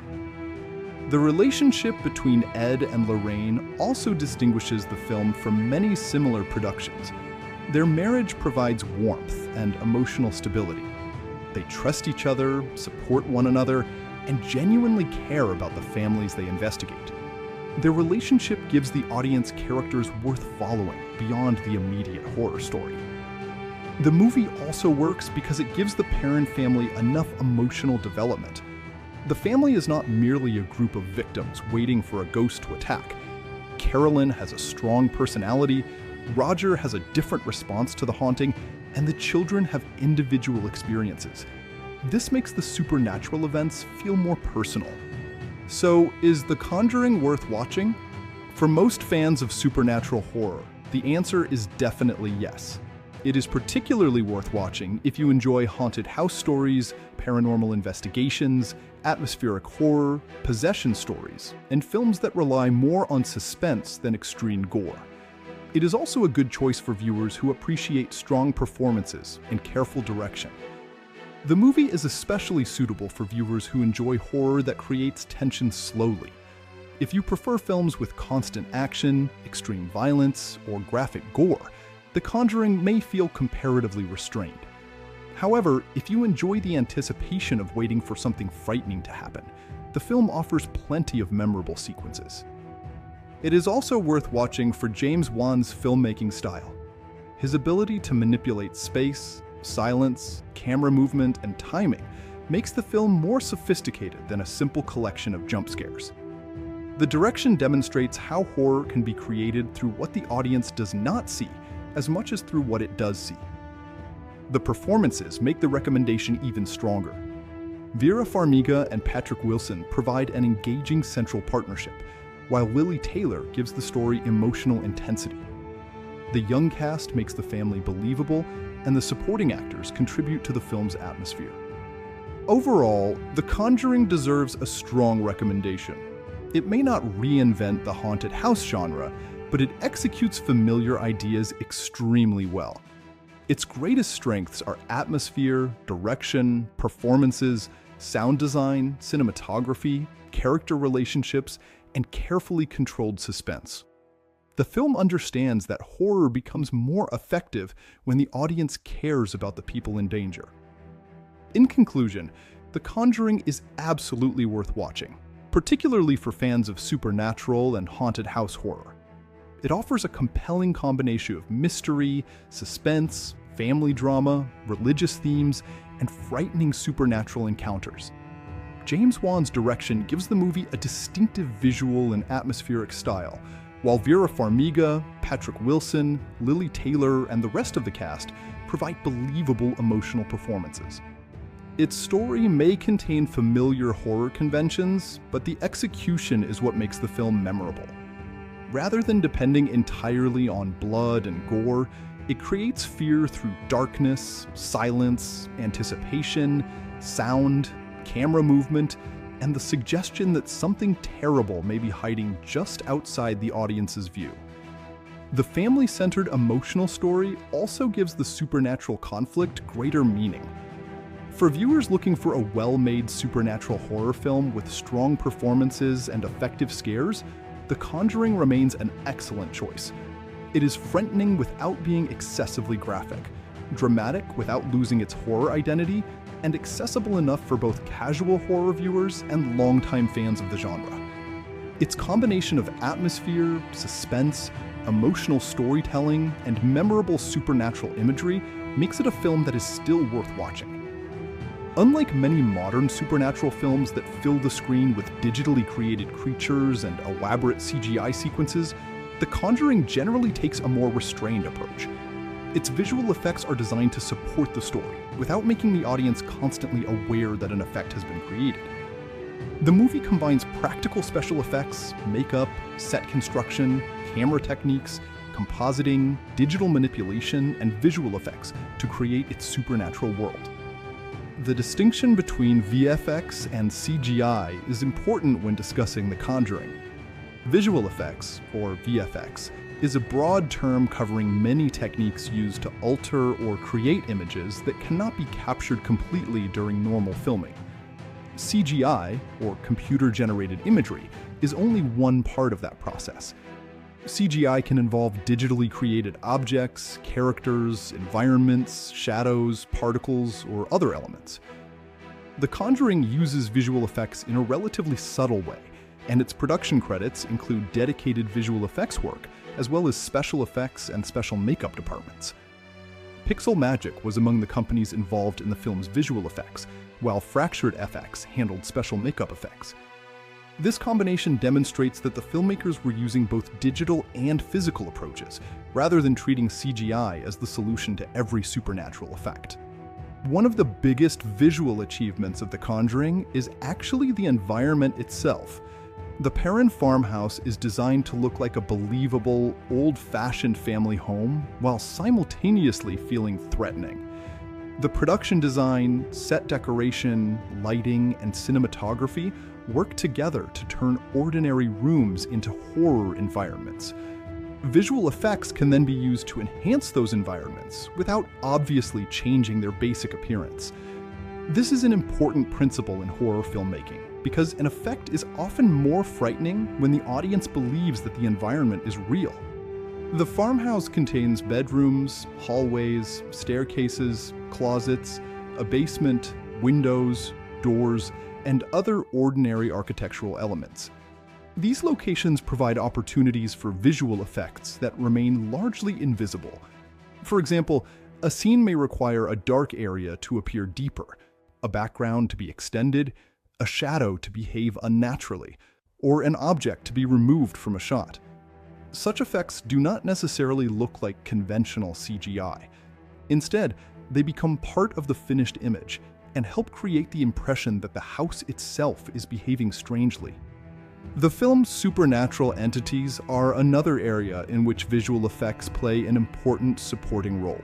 The relationship between Ed and Lorraine also distinguishes the film from many similar productions. Their marriage provides warmth and emotional stability. They trust each other, support one another, and genuinely care about the families they investigate. Their relationship gives the audience characters worth following beyond the immediate horror story. The movie also works because it gives the Perron family enough emotional development. The family is not merely a group of victims waiting for a ghost to attack. Carolyn has a strong personality, Roger has a different response to the haunting, and the children have individual experiences. This makes the supernatural events feel more personal. So, is The Conjuring worth watching? For most fans of supernatural horror, the answer is definitely yes. It is particularly worth watching if you enjoy haunted house stories, paranormal investigations, atmospheric horror, possession stories, and films that rely more on suspense than extreme gore. It is also a good choice for viewers who appreciate strong performances and careful direction. The movie is especially suitable for viewers who enjoy horror that creates tension slowly. If you prefer films with constant action, extreme violence, or graphic gore, The Conjuring may feel comparatively restrained. However, if you enjoy the anticipation of waiting for something frightening to happen, the film offers plenty of memorable sequences. It is also worth watching for James Wan's filmmaking style. His ability to manipulate space, silence, camera movement, and timing makes the film more sophisticated than a simple collection of jump scares. The direction demonstrates how horror can be created through what the audience does not see as much as through what it does see. The performances make the recommendation even stronger. Vera Farmiga and Patrick Wilson provide an engaging central partnership, while Lily Taylor gives the story emotional intensity. The young cast makes the family believable, and the supporting actors contribute to the film's atmosphere. Overall, The Conjuring deserves a strong recommendation. It may not reinvent the haunted house genre, but it executes familiar ideas extremely well. Its greatest strengths are atmosphere, direction, performances, sound design, cinematography, character relationships, and carefully controlled suspense. The film understands that horror becomes more effective when the audience cares about the people in danger. In conclusion, The Conjuring is absolutely worth watching, particularly for fans of supernatural and haunted house horror. It offers a compelling combination of mystery, suspense, family drama, religious themes, and frightening supernatural encounters. James Wan's direction gives the movie a distinctive visual and atmospheric style, while Vera Farmiga, Patrick Wilson, Lily Taylor, and the rest of the cast provide believable emotional performances. Its story may contain familiar horror conventions, but the execution is what makes the film memorable. Rather than depending entirely on blood and gore, it creates fear through darkness, silence, anticipation, sound, camera movement, and the suggestion that something terrible may be hiding just outside the audience's view. The family-centered emotional story also gives the supernatural conflict greater meaning. For viewers looking for a well-made supernatural horror film with strong performances and effective scares, The Conjuring remains an excellent choice. It is frightening without being excessively graphic, dramatic without losing its horror identity, and accessible enough for both casual horror viewers and longtime fans of the genre. Its combination of atmosphere, suspense, emotional storytelling, and memorable supernatural imagery makes it a film that is still worth watching. Unlike many modern supernatural films that fill the screen with digitally created creatures and elaborate CGI sequences, The Conjuring generally takes a more restrained approach. Its visual effects are designed to support the story, without making the audience constantly aware that an effect has been created. The movie combines practical special effects, makeup, set construction, camera techniques, compositing, digital manipulation, and visual effects to create its supernatural world. The distinction between VFX and CGI is important when discussing The Conjuring. Visual effects, or VFX, is a broad term covering many techniques used to alter or create images that cannot be captured completely during normal filming. CGI, or computer-generated imagery, is only one part of that process. CGI can involve digitally created objects, characters, environments, shadows, particles, or other elements. The Conjuring uses visual effects in a relatively subtle way, and its production credits include dedicated visual effects work, as well as special effects and special makeup departments. Pixel Magic was among the companies involved in the film's visual effects, while Fractured FX handled special makeup effects. This combination demonstrates that the filmmakers were using both digital and physical approaches, rather than treating CGI as the solution to every supernatural effect. One of the biggest visual achievements of The Conjuring is actually the environment itself. The Perrin farmhouse is designed to look like a believable, old-fashioned family home, while simultaneously feeling threatening. The production design, set decoration, lighting, and cinematography work together to turn ordinary rooms into horror environments. Visual effects can then be used to enhance those environments without obviously changing their basic appearance. This is an important principle in horror filmmaking, because an effect is often more frightening when the audience believes that the environment is real. The farmhouse contains bedrooms, hallways, staircases, closets, a basement, windows, doors, and other ordinary architectural elements. These locations provide opportunities for visual effects that remain largely invisible. For example, a scene may require a dark area to appear deeper, a background to be extended, a shadow to behave unnaturally, or an object to be removed from a shot. Such effects do not necessarily look like conventional CGI. Instead, they become part of the finished image, and help create the impression that the house itself is behaving strangely. The film's supernatural entities are another area in which visual effects play an important supporting role.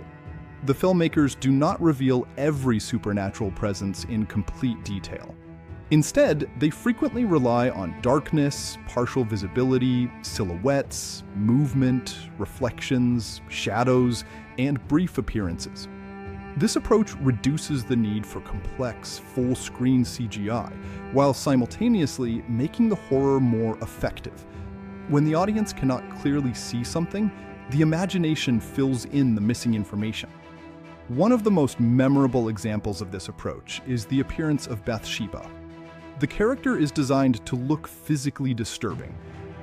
The filmmakers do not reveal every supernatural presence in complete detail. Instead, they frequently rely on darkness, partial visibility, silhouettes, movement, reflections, shadows, and brief appearances. This approach reduces the need for complex, full-screen CGI, while simultaneously making the horror more effective. When the audience cannot clearly see something, the imagination fills in the missing information. One of the most memorable examples of this approach is the appearance of Bathsheba. The character is designed to look physically disturbing,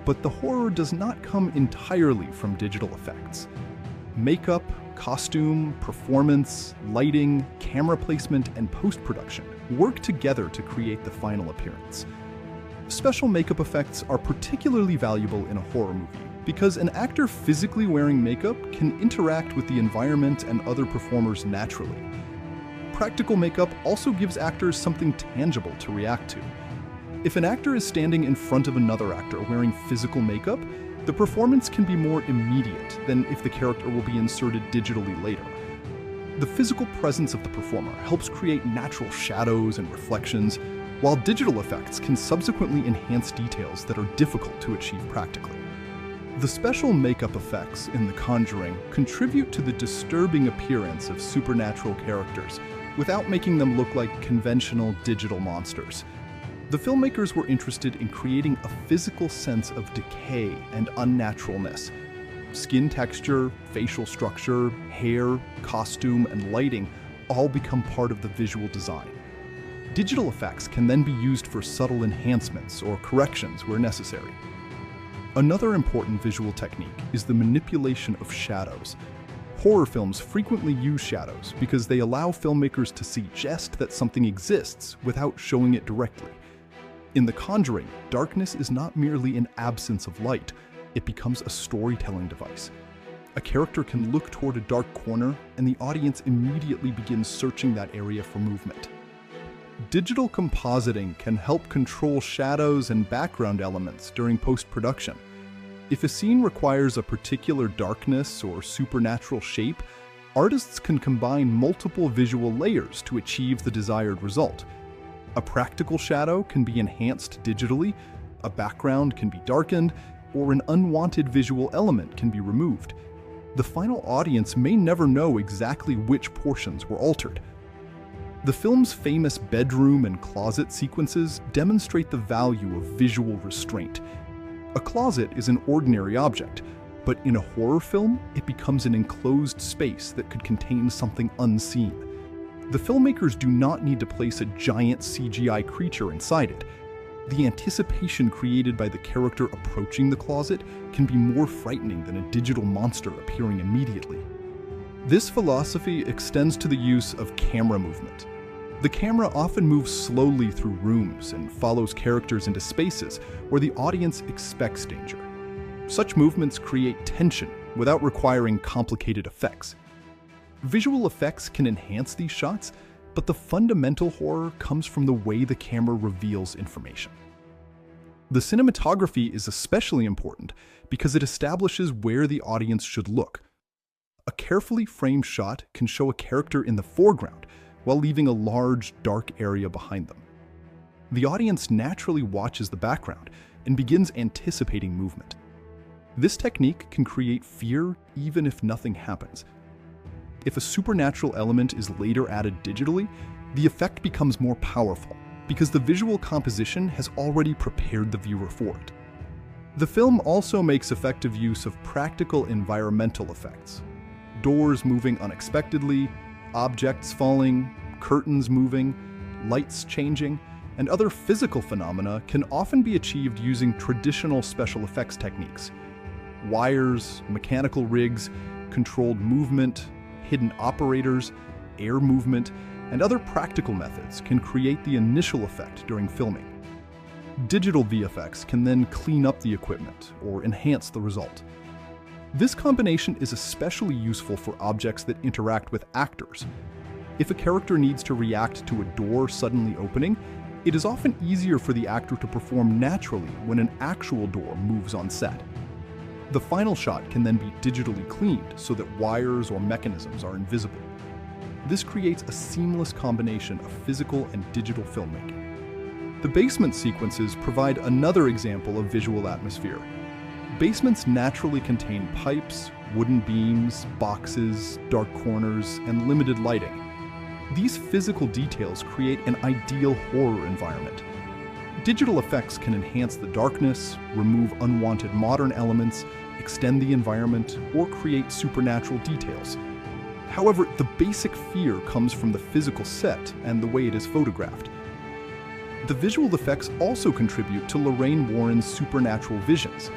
but the horror does not come entirely from digital effects. Makeup, costume, performance, lighting, camera placement, and post-production work together to create the final appearance. Special makeup effects are particularly valuable in a horror movie because an actor physically wearing makeup can interact with the environment and other performers naturally. Practical makeup also gives actors something tangible to react to. If an actor is standing in front of another actor wearing physical makeup, the performance can be more immediate than if the character will be inserted digitally later. The physical presence of the performer helps create natural shadows and reflections, while digital effects can subsequently enhance details that are difficult to achieve practically. The special makeup effects in The Conjuring contribute to the disturbing appearance of supernatural characters without making them look like conventional digital monsters. The filmmakers were interested in creating a physical sense of decay and unnaturalness. Skin texture, facial structure, hair, costume, and lighting all become part of the visual design. Digital effects can then be used for subtle enhancements or corrections where necessary. Another important visual technique is the manipulation of shadows. Horror films frequently use shadows because they allow filmmakers to suggest that something exists without showing it directly. In The Conjuring, darkness is not merely an absence of light, it becomes a storytelling device. A character can look toward a dark corner, and the audience immediately begins searching that area for movement. Digital compositing can help control shadows and background elements during post-production. If a scene requires a particular darkness or supernatural shape, artists can combine multiple visual layers to achieve the desired result. A practical shadow can be enhanced digitally, a background can be darkened, or an unwanted visual element can be removed. The final audience may never know exactly which portions were altered. The film's famous bedroom and closet sequences demonstrate the value of visual restraint. A closet is an ordinary object, but in a horror film, it becomes an enclosed space that could contain something unseen. The filmmakers do not need to place a giant CGI creature inside it. The anticipation created by the character approaching the closet can be more frightening than a digital monster appearing immediately. This philosophy extends to the use of camera movement. The camera often moves slowly through rooms and follows characters into spaces where the audience expects danger. Such movements create tension without requiring complicated effects. Visual effects can enhance these shots, but the fundamental horror comes from the way the camera reveals information. The cinematography is especially important because it establishes where the audience should look. A carefully framed shot can show a character in the foreground while leaving a large, dark area behind them. The audience naturally watches the background and begins anticipating movement. This technique can create fear even if nothing happens. If a supernatural element is later added digitally, the effect becomes more powerful because the visual composition has already prepared the viewer for it. The film also makes effective use of practical environmental effects. Doors moving unexpectedly, objects falling, curtains moving, lights changing, and other physical phenomena can often be achieved using traditional special effects techniques. Wires, mechanical rigs, controlled movement, hidden operators, air movement, and other practical methods can create the initial effect during filming. Digital VFX can then clean up the equipment or enhance the result. This combination is especially useful for objects that interact with actors. If a character needs to react to a door suddenly opening, it is often easier for the actor to perform naturally when an actual door moves on set. The final shot can then be digitally cleaned so that wires or mechanisms are invisible. This creates a seamless combination of physical and digital filmmaking. The basement sequences provide another example of visual atmosphere. Basements naturally contain pipes, wooden beams, boxes, dark corners, and limited lighting. These physical details create an ideal horror environment. Digital effects can enhance the darkness, remove unwanted modern elements, extend the environment, or create supernatural details. However, the basic fear comes from the physical set and the way it is photographed. The visual effects also contribute to Lorraine Warren's supernatural visions.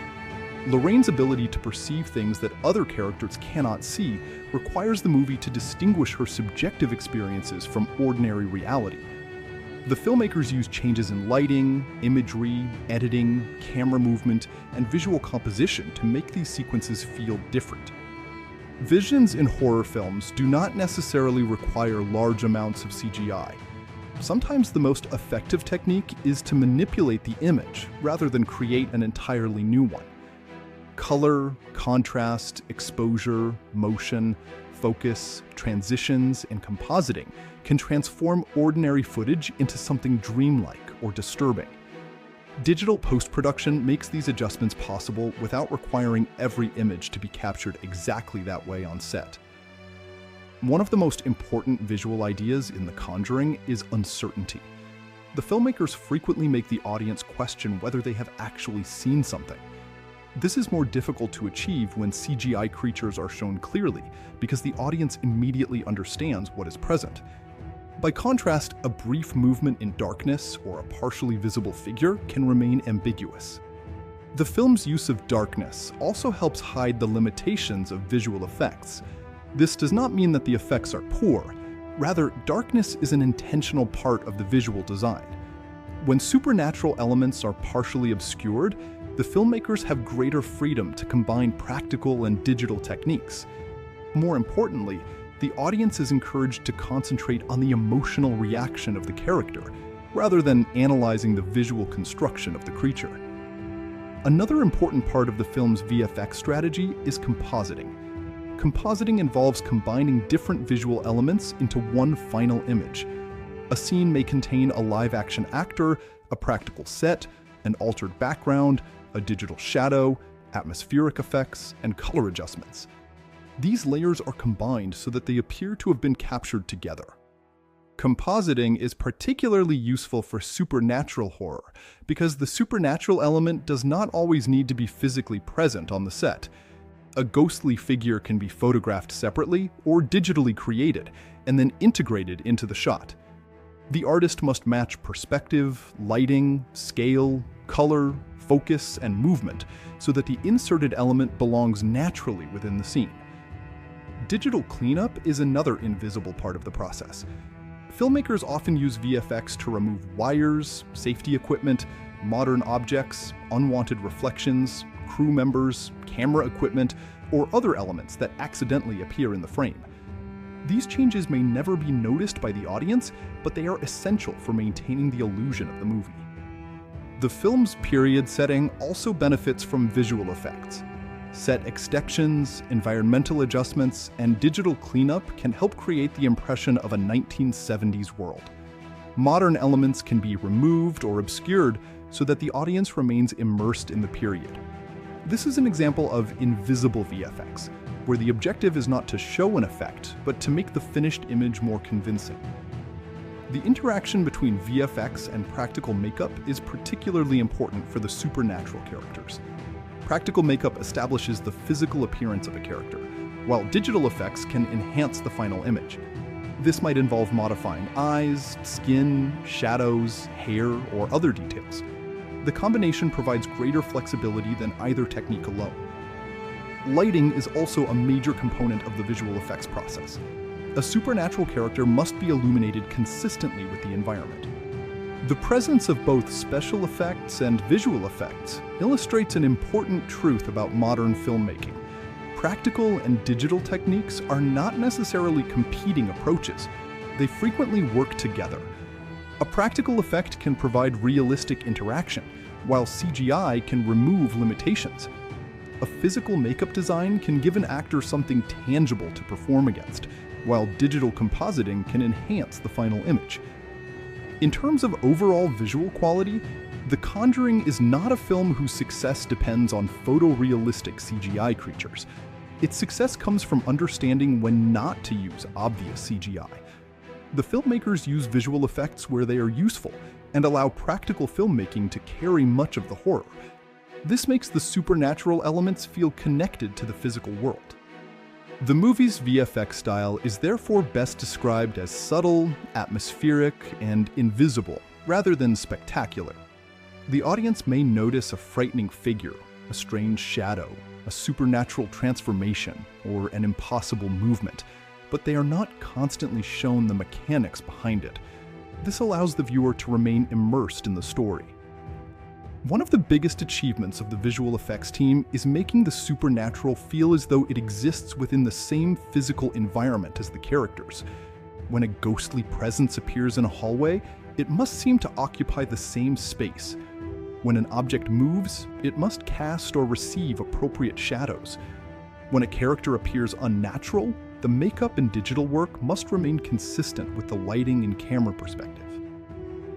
Lorraine's ability to perceive things that other characters cannot see requires the movie to distinguish her subjective experiences from ordinary reality. The filmmakers use changes in lighting, imagery, editing, camera movement, and visual composition to make these sequences feel different. Visions in horror films do not necessarily require large amounts of CGI. Sometimes the most effective technique is to manipulate the image rather than create an entirely new one. Color, contrast, exposure, motion, focus, transitions, and compositing can transform ordinary footage into something dreamlike or disturbing. Digital post-production makes these adjustments possible without requiring every image to be captured exactly that way on set. One of the most important visual ideas in The Conjuring is uncertainty. The filmmakers frequently make the audience question whether they have actually seen something. This is more difficult to achieve when CGI creatures are shown clearly, because the audience immediately understands what is present. By contrast, a brief movement in darkness or a partially visible figure can remain ambiguous. The film's use of darkness also helps hide the limitations of visual effects. This does not mean that the effects are poor. Rather, darkness is an intentional part of the visual design. When supernatural elements are partially obscured, the filmmakers have greater freedom to combine practical and digital techniques. More importantly, the audience is encouraged to concentrate on the emotional reaction of the character, rather than analyzing the visual construction of the creature. Another important part of the film's VFX strategy is compositing. Compositing involves combining different visual elements into one final image. A scene may contain a live-action actor, a practical set, an altered background, a digital shadow, atmospheric effects, and color adjustments. These layers are combined so that they appear to have been captured together. Compositing is particularly useful for supernatural horror because the supernatural element does not always need to be physically present on the set. A ghostly figure can be photographed separately or digitally created and then integrated into the shot. The artist must match perspective, lighting, scale, color, focus, and movement so that the inserted element belongs naturally within the scene. Digital cleanup is another invisible part of the process. Filmmakers often use VFX to remove wires, safety equipment, modern objects, unwanted reflections, crew members, camera equipment, or other elements that accidentally appear in the frame. These changes may never be noticed by the audience, but they are essential for maintaining the illusion of the movie. The film's period setting also benefits from visual effects. Set extensions, environmental adjustments, and digital cleanup can help create the impression of a 1970s world. Modern elements can be removed or obscured so that the audience remains immersed in the period. This is an example of invisible VFX, where the objective is not to show an effect, but to make the finished image more convincing. The interaction between VFX and practical makeup is particularly important for the supernatural characters. Practical makeup establishes the physical appearance of a character, while digital effects can enhance the final image. This might involve modifying eyes, skin, shadows, hair, or other details. The combination provides greater flexibility than either technique alone. Lighting is also a major component of the visual effects process. A supernatural character must be illuminated consistently with the environment. The presence of both special effects and visual effects illustrates an important truth about modern filmmaking. Practical and digital techniques are not necessarily competing approaches. they frequently work together. A practical effect can provide realistic interaction, while CGI can remove limitations. A physical makeup design can give an actor something tangible to perform against, while digital compositing can enhance the final image. In terms of overall visual quality, The Conjuring is not a film whose success depends on photorealistic CGI creatures. Its success comes from understanding when not to use obvious CGI. The filmmakers use visual effects where they are useful and allow practical filmmaking to carry much of the horror. This makes the supernatural elements feel connected to the physical world. The movie's VFX style is therefore best described as subtle, atmospheric, and invisible, rather than spectacular. The audience may notice a frightening figure, a strange shadow, a supernatural transformation, or an impossible movement, but they are not constantly shown the mechanics behind it. This allows the viewer to remain immersed in the story. One of the biggest achievements of the visual effects team is making the supernatural feel as though it exists within the same physical environment as the characters. When a ghostly presence appears in a hallway, it must seem to occupy the same space. When an object moves, it must cast or receive appropriate shadows. When a character appears unnatural, the makeup and digital work must remain consistent with the lighting and camera perspective.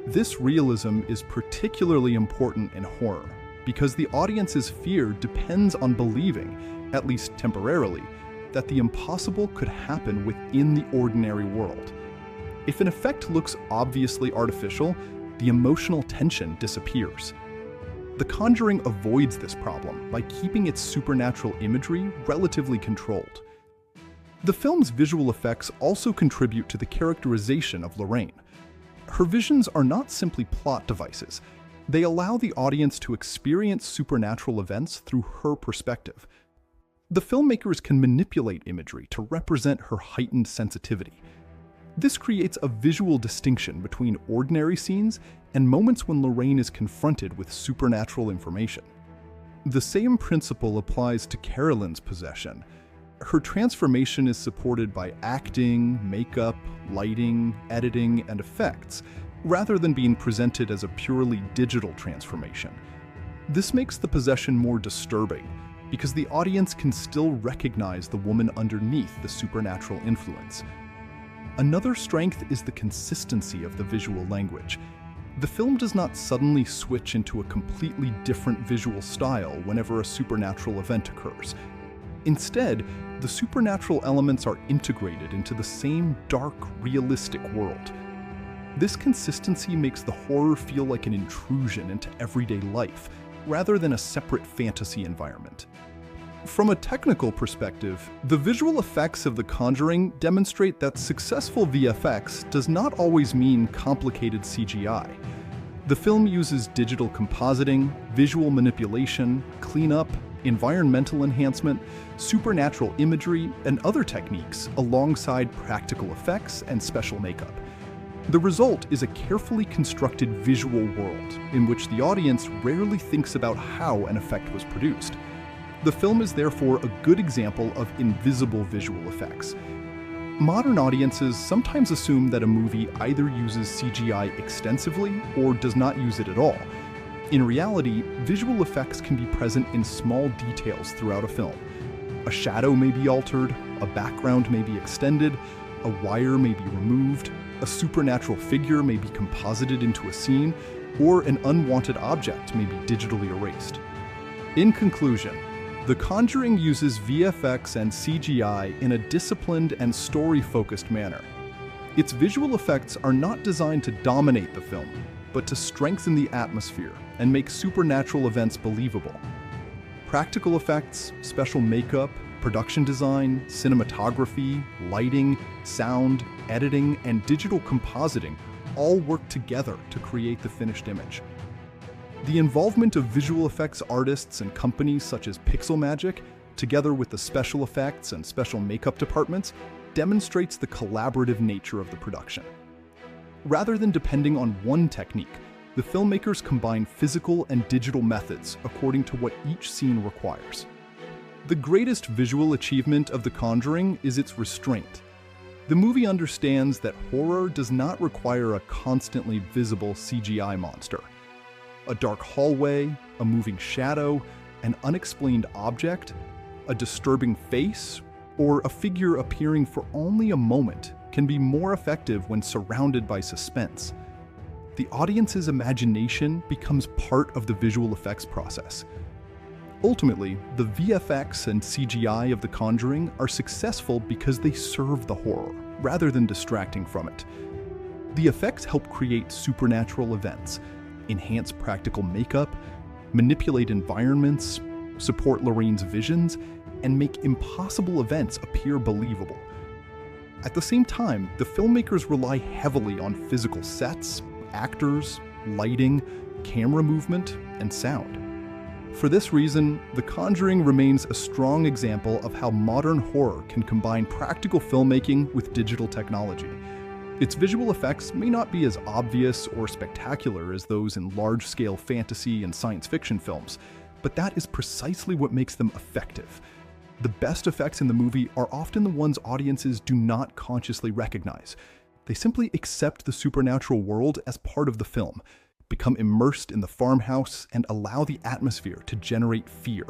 This realism is particularly important in horror, because the audience's fear depends on believing, at least temporarily, that the impossible could happen within the ordinary world. If an effect looks obviously artificial, the emotional tension disappears. The Conjuring avoids this problem by keeping its supernatural imagery relatively controlled. The film's visual effects also contribute to the characterization of Lorraine. Her visions are not simply plot devices. They allow the audience to experience supernatural events through her perspective. The filmmakers can manipulate imagery to represent her heightened sensitivity. This creates a visual distinction between ordinary scenes and moments when Lorraine is confronted with supernatural information. The same principle applies to Carolyn's possession. Her transformation is supported by acting, makeup, lighting, editing, and effects, rather than being presented as a purely digital transformation. This makes the possession more disturbing, because the audience can still recognize the woman underneath the supernatural influence. Another strength is the consistency of the visual language. The film does not suddenly switch into a completely different visual style whenever a supernatural event occurs. Instead, the supernatural elements are integrated into the same dark, realistic world. This consistency makes the horror feel like an intrusion into everyday life, rather than a separate fantasy environment. From a technical perspective, the visual effects of The Conjuring demonstrate that successful VFX does not always mean complicated CGI. The film uses digital compositing, visual manipulation, cleanup, environmental enhancement, supernatural imagery, and other techniques alongside practical effects and special makeup. The result is a carefully constructed visual world in which the audience rarely thinks about how an effect was produced. The film is therefore a good example of invisible visual effects. Modern audiences sometimes assume that a movie either uses CGI extensively or does not use it at all. In reality, visual effects can be present in small details throughout a film. A shadow may be altered, a background may be extended, a wire may be removed, a supernatural figure may be composited into a scene, or an unwanted object may be digitally erased. In conclusion, The Conjuring uses VFX and CGI in a disciplined and story-focused manner. Its visual effects are not designed to dominate the film, but to strengthen the atmosphere and make supernatural events believable. Practical effects, special makeup, production design, cinematography, lighting, sound, editing, and digital compositing all work together to create the finished image. The involvement of visual effects artists and companies such as Pixel Magic, together with the special effects and special makeup departments, demonstrates the collaborative nature of the production. Rather than depending on one technique, the filmmakers combine physical and digital methods according to what each scene requires. The greatest visual achievement of The Conjuring is its restraint. The movie understands that horror does not require a constantly visible CGI monster. A dark hallway, a moving shadow, an unexplained object, a disturbing face, or a figure appearing for only a moment can be more effective when surrounded by suspense. The audience's imagination becomes part of the visual effects process. Ultimately, the VFX and CGI of The Conjuring are successful because they serve the horror, rather than distracting from it. The effects help create supernatural events, enhance practical makeup, manipulate environments, support Lorraine's visions, and make impossible events appear believable. At the same time, the filmmakers rely heavily on physical sets, actors, lighting, camera movement, and sound. For this reason, The Conjuring remains a strong example of how modern horror can combine practical filmmaking with digital technology. Its visual effects may not be as obvious or spectacular as those in large-scale fantasy and science fiction films, but that is precisely what makes them effective. The best effects in the movie are often the ones audiences do not consciously recognize. They simply accept the supernatural world as part of the film, become immersed in the farmhouse, and allow the atmosphere to generate fear.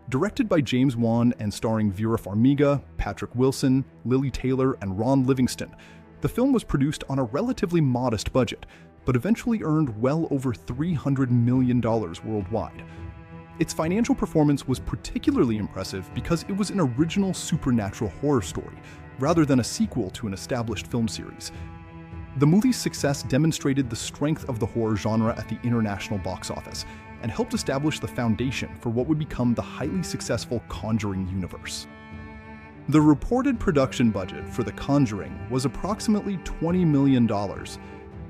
Directed by James Wan and starring Vera Farmiga, Patrick Wilson, Lily Taylor, and Ron Livingston, the film was produced on a relatively modest budget, but eventually earned well over $300 million worldwide. Its financial performance was particularly impressive because it was an original supernatural horror story, rather than a sequel to an established film series. The movie's success demonstrated the strength of the horror genre at the international box office, and helped establish the foundation for what would become the highly successful Conjuring universe. The reported production budget for The Conjuring was approximately $20 million.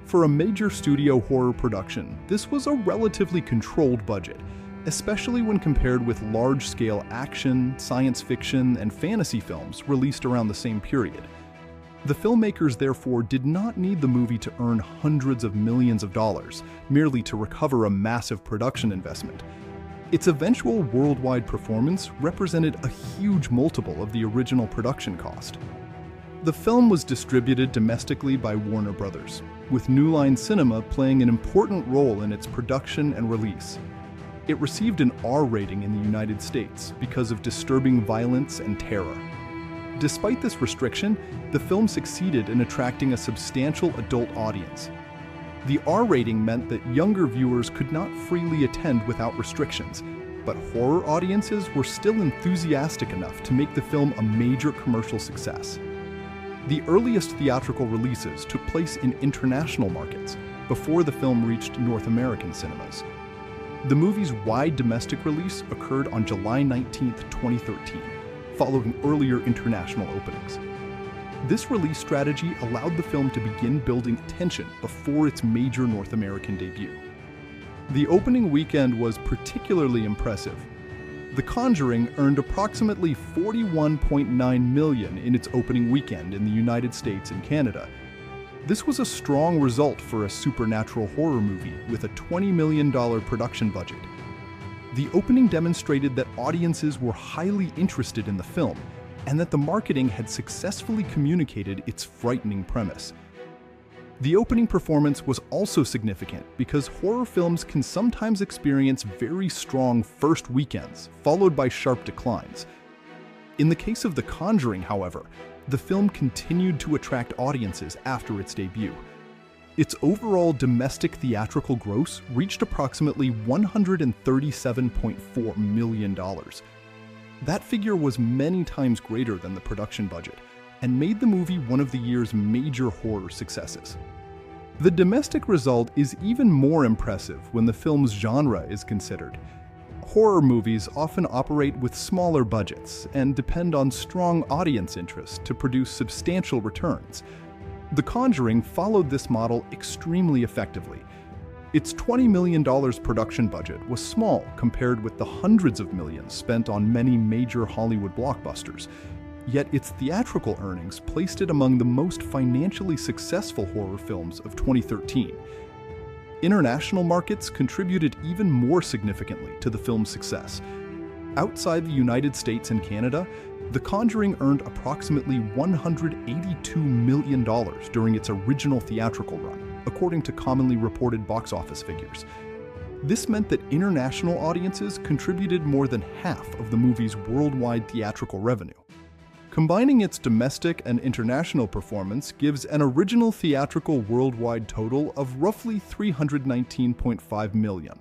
For a major studio horror production, this was a relatively controlled budget, especially when compared with large-scale action, science fiction, and fantasy films released around the same period. The filmmakers therefore did not need the movie to earn hundreds of millions of dollars, merely to recover a massive production investment. Its eventual worldwide performance represented a huge multiple of the original production cost. The film was distributed domestically by Warner Brothers, with New Line Cinema playing an important role in its production and release. It received an R rating in the United States because of disturbing violence and terror. Despite this restriction, the film succeeded in attracting a substantial adult audience. The R rating meant that younger viewers could not freely attend without restrictions, but horror audiences were still enthusiastic enough to make the film a major commercial success. The earliest theatrical releases took place in international markets, before the film reached North American cinemas. The movie's wide domestic release occurred on July 19, 2013, following earlier international openings. This release strategy allowed the film to begin building tension before its major North American debut. The opening weekend was particularly impressive. The Conjuring earned approximately $41.9 million in its opening weekend in the United States and Canada. This was a strong result for a supernatural horror movie with a $20 million production budget. The opening demonstrated that audiences were highly interested in the film, and that the marketing had successfully communicated its frightening premise. The opening performance was also significant because horror films can sometimes experience very strong first weekends, followed by sharp declines. In the case of The Conjuring, however, the film continued to attract audiences after its debut. Its overall domestic theatrical gross reached approximately $137.4 million. That figure was many times greater than the production budget, and made the movie one of the year's major horror successes. The domestic result is even more impressive when the film's genre is considered. Horror movies often operate with smaller budgets and depend on strong audience interest to produce substantial returns. The Conjuring followed this model extremely effectively. Its $20 million production budget was small compared with the hundreds of millions spent on many major Hollywood blockbusters, yet its theatrical earnings placed it among the most financially successful horror films of 2013. International markets contributed even more significantly to the film's success. Outside the United States and Canada, The Conjuring earned approximately $182 million during its original theatrical run, according to commonly reported box office figures. This meant that international audiences contributed more than half of the movie's worldwide theatrical revenue. Combining its domestic and international performance gives an original theatrical worldwide total of roughly $319.5 million.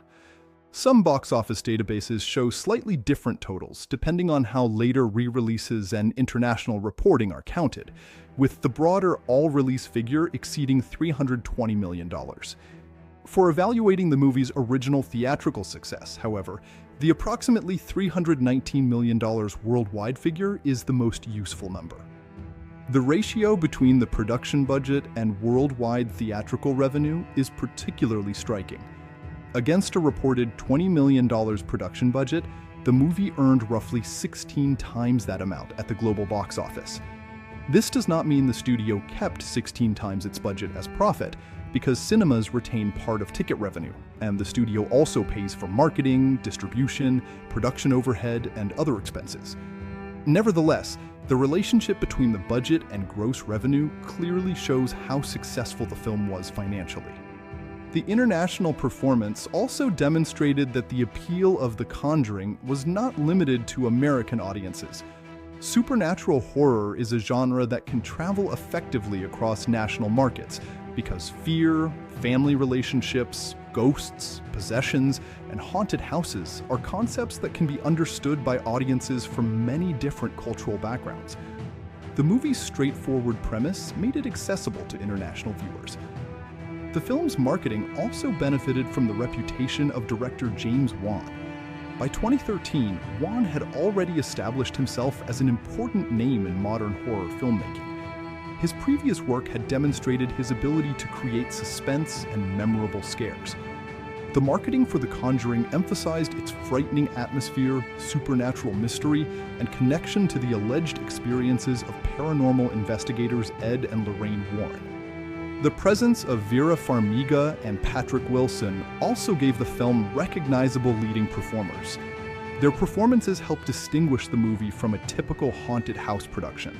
Some box office databases show slightly different totals depending on how later re-releases and international reporting are counted, with the broader all-release figure exceeding $320 million. For evaluating the movie's original theatrical success, however, the approximately $319 million worldwide figure is the most useful number. The ratio between the production budget and worldwide theatrical revenue is particularly striking. Against a reported $20 million production budget, the movie earned roughly 16 times that amount at the global box office. This does not mean the studio kept 16 times its budget as profit, because cinemas retain part of ticket revenue, and the studio also pays for marketing, distribution, production overhead, and other expenses. Nevertheless, the relationship between the budget and gross revenue clearly shows how successful the film was financially. The international performance also demonstrated that the appeal of The Conjuring was not limited to American audiences. Supernatural horror is a genre that can travel effectively across national markets, because fear, family relationships, ghosts, possessions, and haunted houses are concepts that can be understood by audiences from many different cultural backgrounds. The movie's straightforward premise made it accessible to international viewers. The film's marketing also benefited from the reputation of director James Wan. By 2013, Wan had already established himself as an important name in modern horror filmmaking. His previous work had demonstrated his ability to create suspense and memorable scares. The marketing for The Conjuring emphasized its frightening atmosphere, supernatural mystery, and connection to the alleged experiences of paranormal investigators Ed and Lorraine Warren. The presence of Vera Farmiga and Patrick Wilson also gave the film recognizable leading performers. Their performances helped distinguish the movie from a typical haunted house production.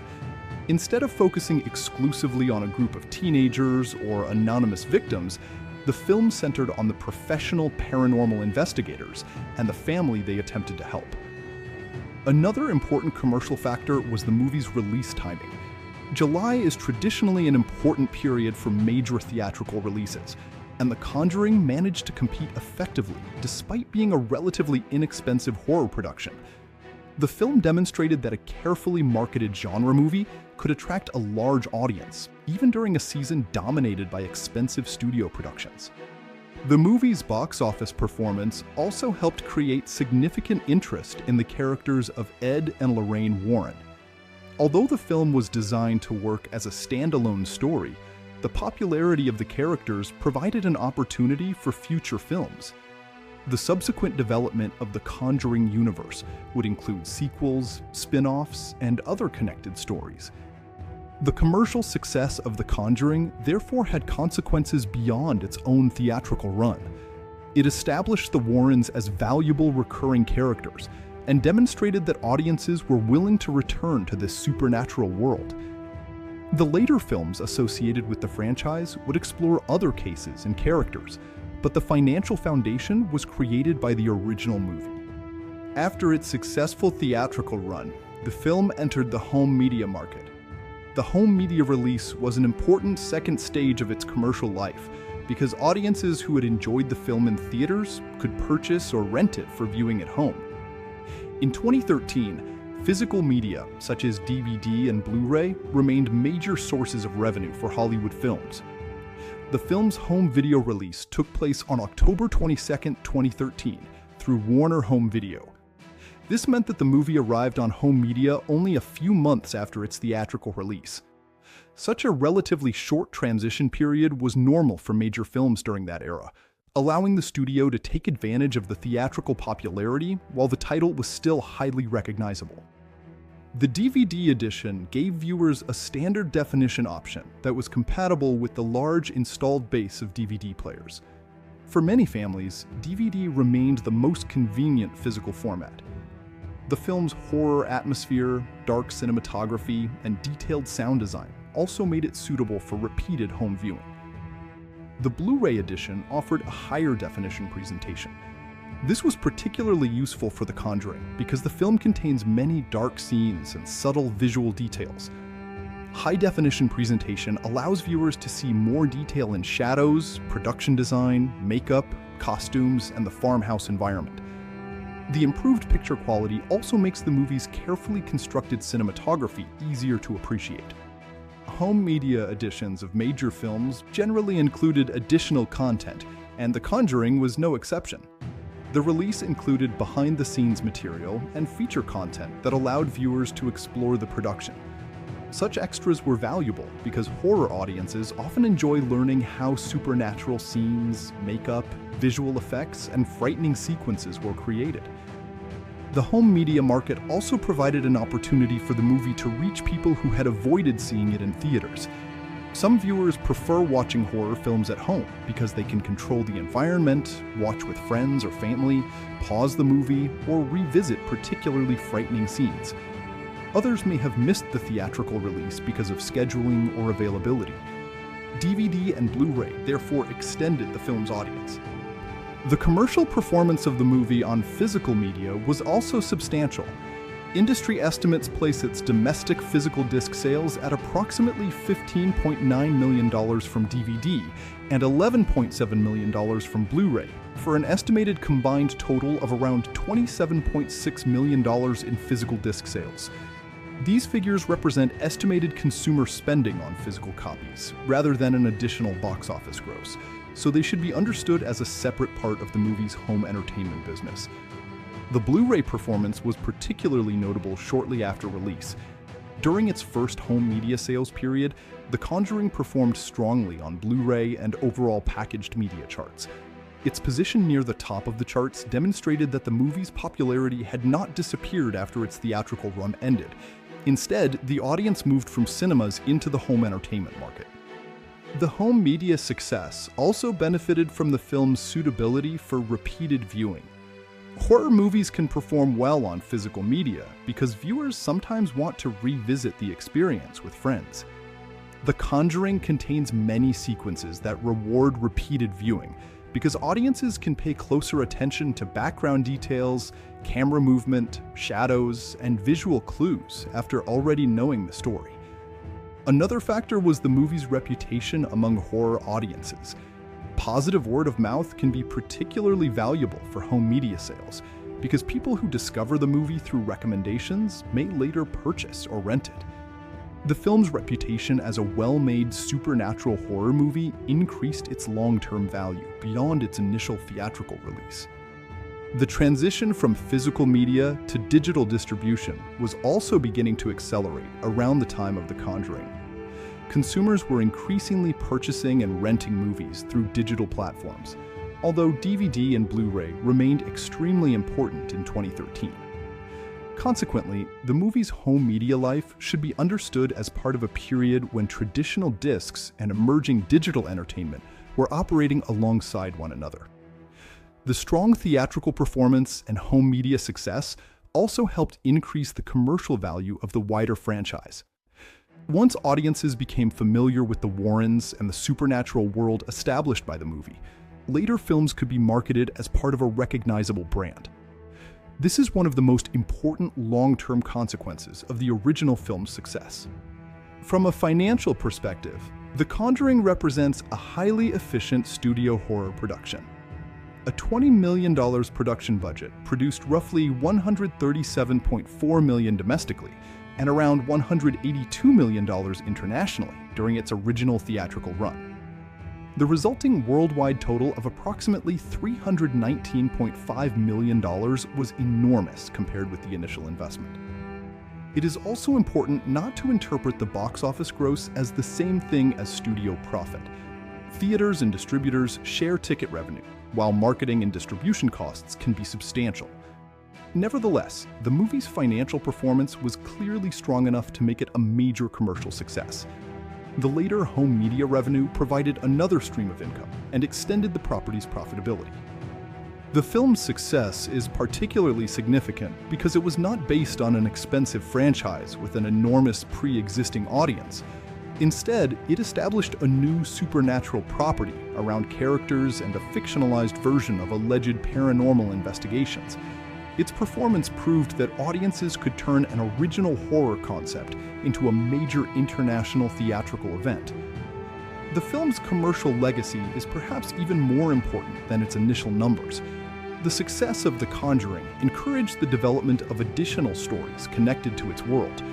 Instead of focusing exclusively on a group of teenagers or anonymous victims, the film centered on the professional paranormal investigators and the family they attempted to help. Another important commercial factor was the movie's release timing. July is traditionally an important period for major theatrical releases, and The Conjuring managed to compete effectively despite being a relatively inexpensive horror production. The film demonstrated that a carefully marketed genre movie could attract a large audience, even during a season dominated by expensive studio productions. The movie's box office performance also helped create significant interest in the characters of Ed and Lorraine Warren. Although the film was designed to work as a standalone story, the popularity of the characters provided an opportunity for future films. The subsequent development of the Conjuring universe would include sequels, spin-offs, and other connected stories. The commercial success of The Conjuring therefore had consequences beyond its own theatrical run. It established the Warrens as valuable recurring characters and demonstrated that audiences were willing to return to this supernatural world. The later films associated with the franchise would explore other cases and characters, but the financial foundation was created by the original movie. After its successful theatrical run, the film entered the home media market. The home media release was an important second stage of its commercial life because audiences who had enjoyed the film in theaters could purchase or rent it for viewing at home. In 2013, physical media such as DVD and Blu-ray remained major sources of revenue for Hollywood films. The film's home video release took place on October 22, 2013, through Warner Home Video. This meant that the movie arrived on home media only a few months after its theatrical release. Such a relatively short transition period was normal for major films during that era, allowing the studio to take advantage of the theatrical popularity while the title was still highly recognizable. The DVD edition gave viewers a standard definition option that was compatible with the large installed base of DVD players. For many families, DVD remained the most convenient physical format. The film's horror atmosphere, dark cinematography, and detailed sound design also made it suitable for repeated home viewing. The Blu-ray edition offered a higher definition presentation. This was particularly useful for The Conjuring because the film contains many dark scenes and subtle visual details. High-definition presentation allows viewers to see more detail in shadows, production design, makeup, costumes, and the farmhouse environment. The improved picture quality also makes the movie's carefully constructed cinematography easier to appreciate. Home media editions of major films generally included additional content, and The Conjuring was no exception. The release included behind-the-scenes material and feature content that allowed viewers to explore the production. Such extras were valuable because horror audiences often enjoy learning how supernatural scenes, makeup, visual effects, and frightening sequences were created. The home media market also provided an opportunity for the movie to reach people who had avoided seeing it in theaters. Some viewers prefer watching horror films at home because they can control the environment, watch with friends or family, pause the movie, or revisit particularly frightening scenes. Others may have missed the theatrical release because of scheduling or availability. DVD and Blu-ray therefore extended the film's audience. The commercial performance of the movie on physical media was also substantial. Industry estimates place its domestic physical disc sales at approximately $15.9 million from DVD and $11.7 million from Blu-ray, for an estimated combined total of around $27.6 million in physical disc sales. These figures represent estimated consumer spending on physical copies, rather than an additional box office gross, so they should be understood as a separate part of the movie's home entertainment business. The Blu-ray performance was particularly notable shortly after release. During its first home media sales period, The Conjuring performed strongly on Blu-ray and overall packaged media charts. Its position near the top of the charts demonstrated that the movie's popularity had not disappeared after its theatrical run ended. Instead, the audience moved from cinemas into the home entertainment market. The home media success also benefited from the film's suitability for repeated viewing. Horror movies can perform well on physical media because viewers sometimes want to revisit the experience with friends. The Conjuring contains many sequences that reward repeated viewing because audiences can pay closer attention to background details, camera movement, shadows, and visual clues after already knowing the story. Another factor was the movie's reputation among horror audiences. Positive word of mouth can be particularly valuable for home media sales because people who discover the movie through recommendations may later purchase or rent it. The film's reputation as a well-made supernatural horror movie increased its long-term value beyond its initial theatrical release. The transition from physical media to digital distribution was also beginning to accelerate around the time of The Conjuring. Consumers were increasingly purchasing and renting movies through digital platforms, although DVD and Blu-ray remained extremely important in 2013. Consequently, the movie's home media life should be understood as part of a period when traditional discs and emerging digital entertainment were operating alongside one another. The strong theatrical performance and home media success also helped increase the commercial value of the wider franchise. Once audiences became familiar with the Warrens and the supernatural world established by the movie, later films could be marketed as part of a recognizable brand. This is one of the most important long-term consequences of the original film's success. From a financial perspective, The Conjuring represents a highly efficient studio horror production. A $20 million production budget produced roughly $137.4 million domestically and around $182 million internationally during its original theatrical run. The resulting worldwide total of approximately $319.5 million was enormous compared with the initial investment. It is also important not to interpret the box office gross as the same thing as studio profit. Theaters and distributors share ticket revenue, while marketing and distribution costs can be substantial. Nevertheless, the movie's financial performance was clearly strong enough to make it a major commercial success. The later home media revenue provided another stream of income and extended the property's profitability. The film's success is particularly significant because it was not based on an expensive franchise with an enormous pre-existing audience. Instead, it established a new supernatural property around characters and a fictionalized version of alleged paranormal investigations. Its performance proved that audiences could turn an original horror concept into a major international theatrical event. The film's commercial legacy is perhaps even more important than its initial numbers. The success of The Conjuring encouraged the development of additional stories connected to its world.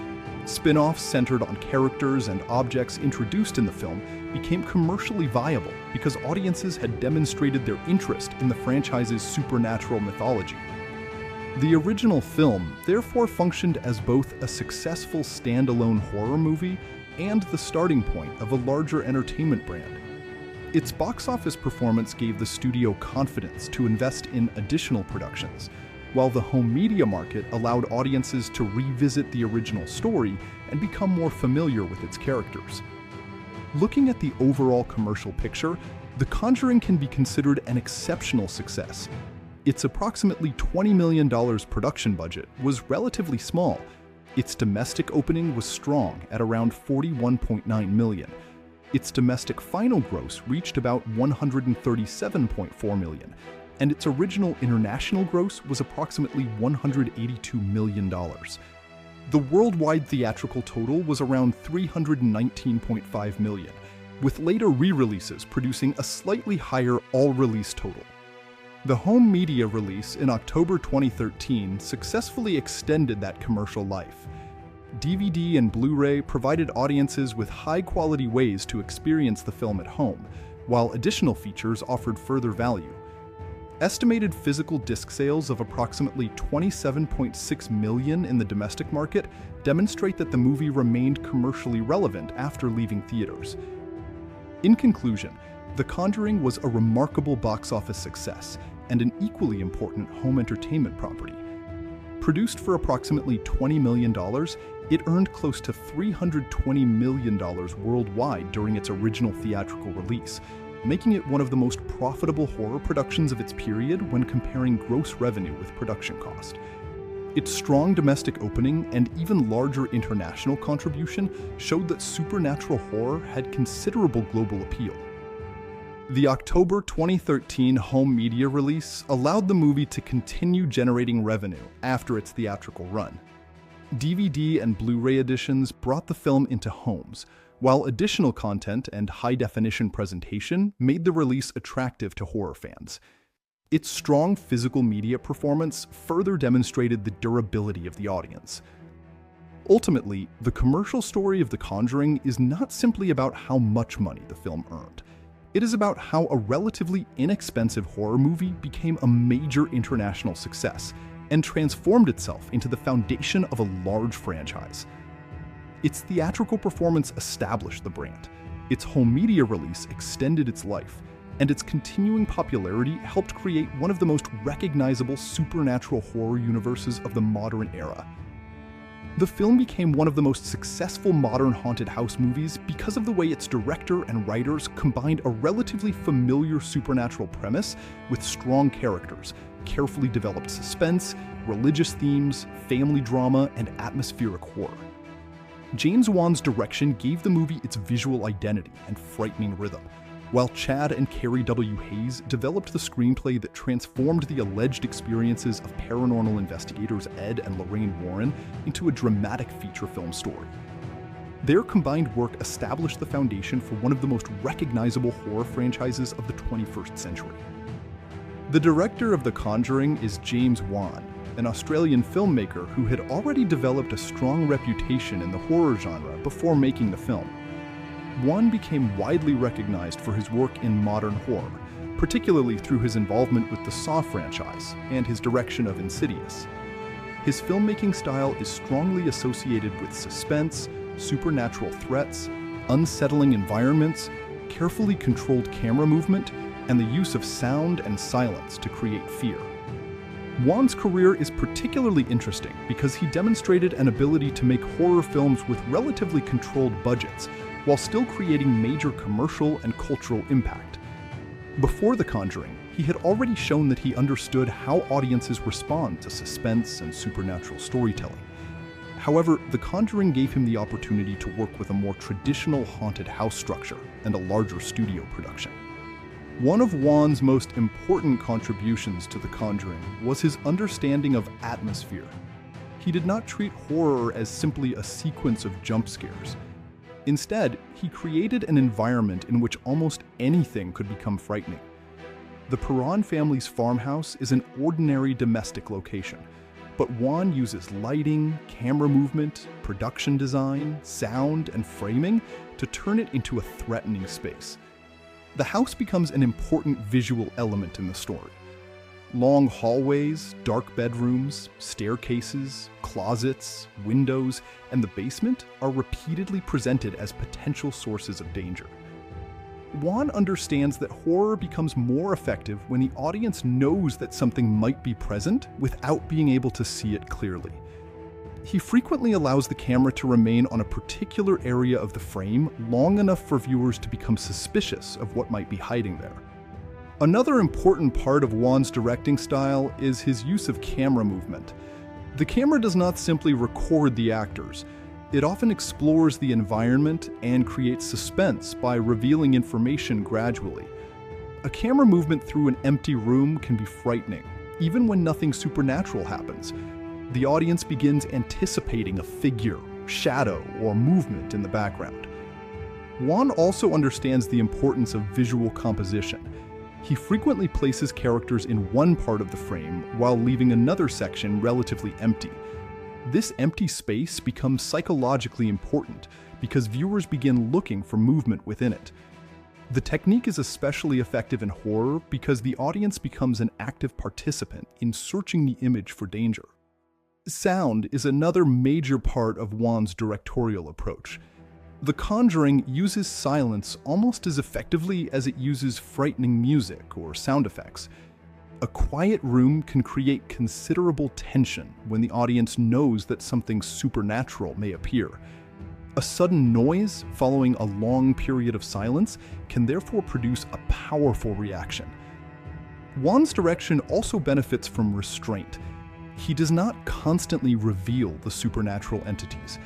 Spin-offs centered on characters and objects introduced in the film became commercially viable because audiences had demonstrated their interest in the franchise's supernatural mythology. The original film therefore functioned as both a successful standalone horror movie and the starting point of a larger entertainment brand. Its box office performance gave the studio confidence to invest in additional productions, while the home media market allowed audiences to revisit the original story and become more familiar with its characters. Looking at the overall commercial picture, The Conjuring can be considered an exceptional success. Its approximately $20 million production budget was relatively small. Its domestic opening was strong at around $41.9 million. Its domestic final gross reached about $137.4 million, and its original international gross was approximately $182 million. The worldwide theatrical total was around $319.5 million, with later re-releases producing a slightly higher all-release total. The home media release in October 2013 successfully extended that commercial life. DVD and Blu-ray provided audiences with high-quality ways to experience the film at home, while additional features offered further value. Estimated physical disc sales of approximately 27.6 million in the domestic market demonstrate that the movie remained commercially relevant after leaving theaters. In conclusion, The Conjuring was a remarkable box office success and an equally important home entertainment property. Produced for approximately $20 million, it earned close to $320 million worldwide during its original theatrical release, making it one of the most profitable horror productions of its period when comparing gross revenue with production cost. Its strong domestic opening and even larger international contribution showed that supernatural horror had considerable global appeal. The October 2013 home media release allowed the movie to continue generating revenue after its theatrical run. DVD and Blu-ray editions brought the film into homes, while additional content and high-definition presentation made the release attractive to horror fans. Its strong physical media performance further demonstrated the durability of the audience. Ultimately, the commercial story of The Conjuring is not simply about how much money the film earned. It is about how a relatively inexpensive horror movie became a major international success and transformed itself into the foundation of a large franchise. Its theatrical performance established the brand, its home media release extended its life, and its continuing popularity helped create one of the most recognizable supernatural horror universes of the modern era. The film became one of the most successful modern haunted house movies because of the way its director and writers combined a relatively familiar supernatural premise with strong characters, carefully developed suspense, religious themes, family drama, and atmospheric horror. James Wan's direction gave the movie its visual identity and frightening rhythm, while Chad and Carrie W. Hayes developed the screenplay that transformed the alleged experiences of paranormal investigators Ed and Lorraine Warren into a dramatic feature film story. Their combined work established the foundation for one of the most recognizable horror franchises of the 21st century. The director of The Conjuring is James Wan, an Australian filmmaker who had already developed a strong reputation in the horror genre before making the film. Wan became widely recognized for his work in modern horror, particularly through his involvement with the Saw franchise and his direction of Insidious. His filmmaking style is strongly associated with suspense, supernatural threats, unsettling environments, carefully controlled camera movement, and the use of sound and silence to create fear. Wan's career is particularly interesting because he demonstrated an ability to make horror films with relatively controlled budgets, while still creating major commercial and cultural impact. Before The Conjuring, he had already shown that he understood how audiences respond to suspense and supernatural storytelling. However, The Conjuring gave him the opportunity to work with a more traditional haunted house structure and a larger studio production. One of Wan's most important contributions to The Conjuring was his understanding of atmosphere. He did not treat horror as simply a sequence of jump scares. Instead, he created an environment in which almost anything could become frightening. The Perron family's farmhouse is an ordinary domestic location, but Wan uses lighting, camera movement, production design, sound, and framing to turn it into a threatening space. The house becomes an important visual element in the story. Long hallways, dark bedrooms, staircases, closets, windows, and the basement are repeatedly presented as potential sources of danger. Wan understands that horror becomes more effective when the audience knows that something might be present without being able to see it clearly. He frequently allows the camera to remain on a particular area of the frame long enough for viewers to become suspicious of what might be hiding there. Another important part of Wan's directing style is his use of camera movement. The camera does not simply record the actors. It often explores the environment and creates suspense by revealing information gradually. A camera movement through an empty room can be frightening, even when nothing supernatural happens. The audience begins anticipating a figure, shadow, or movement in the background. Wan also understands the importance of visual composition. He frequently places characters in one part of the frame while leaving another section relatively empty. This empty space becomes psychologically important because viewers begin looking for movement within it. The technique is especially effective in horror because the audience becomes an active participant in searching the image for danger. Sound is another major part of Wan's directorial approach. The Conjuring uses silence almost as effectively as it uses frightening music or sound effects. A quiet room can create considerable tension when the audience knows that something supernatural may appear. A sudden noise following a long period of silence can therefore produce a powerful reaction. Wan's direction also benefits from restraint. He does not constantly reveal the supernatural entities.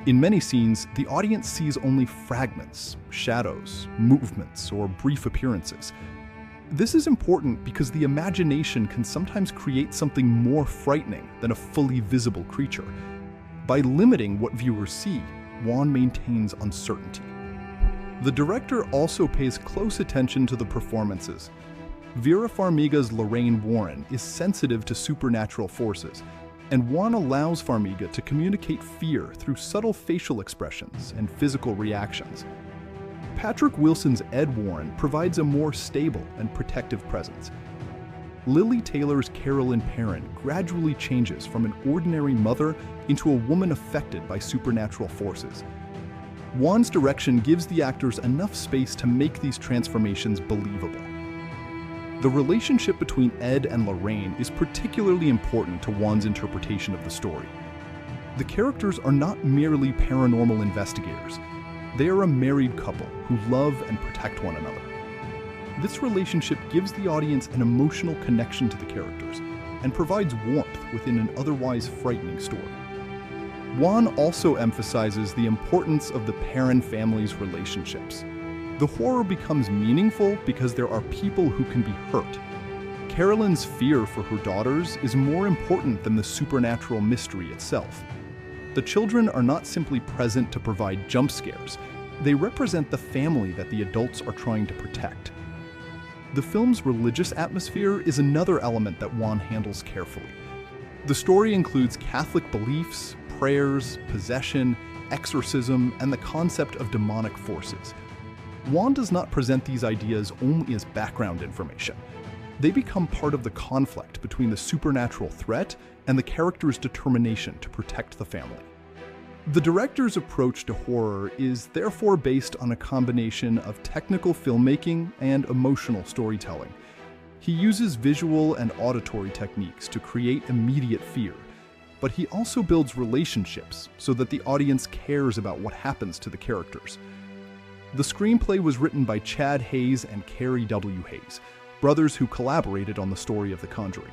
In many scenes, the audience sees only fragments, shadows, movements, or brief appearances. This is important because the imagination can sometimes create something more frightening than a fully visible creature. By limiting what viewers see, Wan maintains uncertainty. The director also pays close attention to the performances. Vera Farmiga's Lorraine Warren is sensitive to supernatural forces, and Wan allows Farmiga to communicate fear through subtle facial expressions and physical reactions. Patrick Wilson's Ed Warren provides a more stable and protective presence. Lily Taylor's Carolyn Perrin gradually changes from an ordinary mother into a woman affected by supernatural forces. Wan's direction gives the actors enough space to make these transformations believable. The relationship between Ed and Lorraine is particularly important to Wan's interpretation of the story. The characters are not merely paranormal investigators. They are a married couple who love and protect one another. This relationship gives the audience an emotional connection to the characters and provides warmth within an otherwise frightening story. Wan also emphasizes the importance of the Perron family's relationships. The horror becomes meaningful because there are people who can be hurt. Carolyn's fear for her daughters is more important than the supernatural mystery itself. The children are not simply present to provide jump scares. They represent the family that the adults are trying to protect. The film's religious atmosphere is another element that Wan handles carefully. The story includes Catholic beliefs, prayers, possession, exorcism, and the concept of demonic forces. Wan does not present these ideas only as background information. They become part of the conflict between the supernatural threat and the character's determination to protect the family. The director's approach to horror is therefore based on a combination of technical filmmaking and emotional storytelling. He uses visual and auditory techniques to create immediate fear, but he also builds relationships so that the audience cares about what happens to the characters. The screenplay was written by Chad Hayes and Carrie W. Hayes, brothers who collaborated on the story of The Conjuring.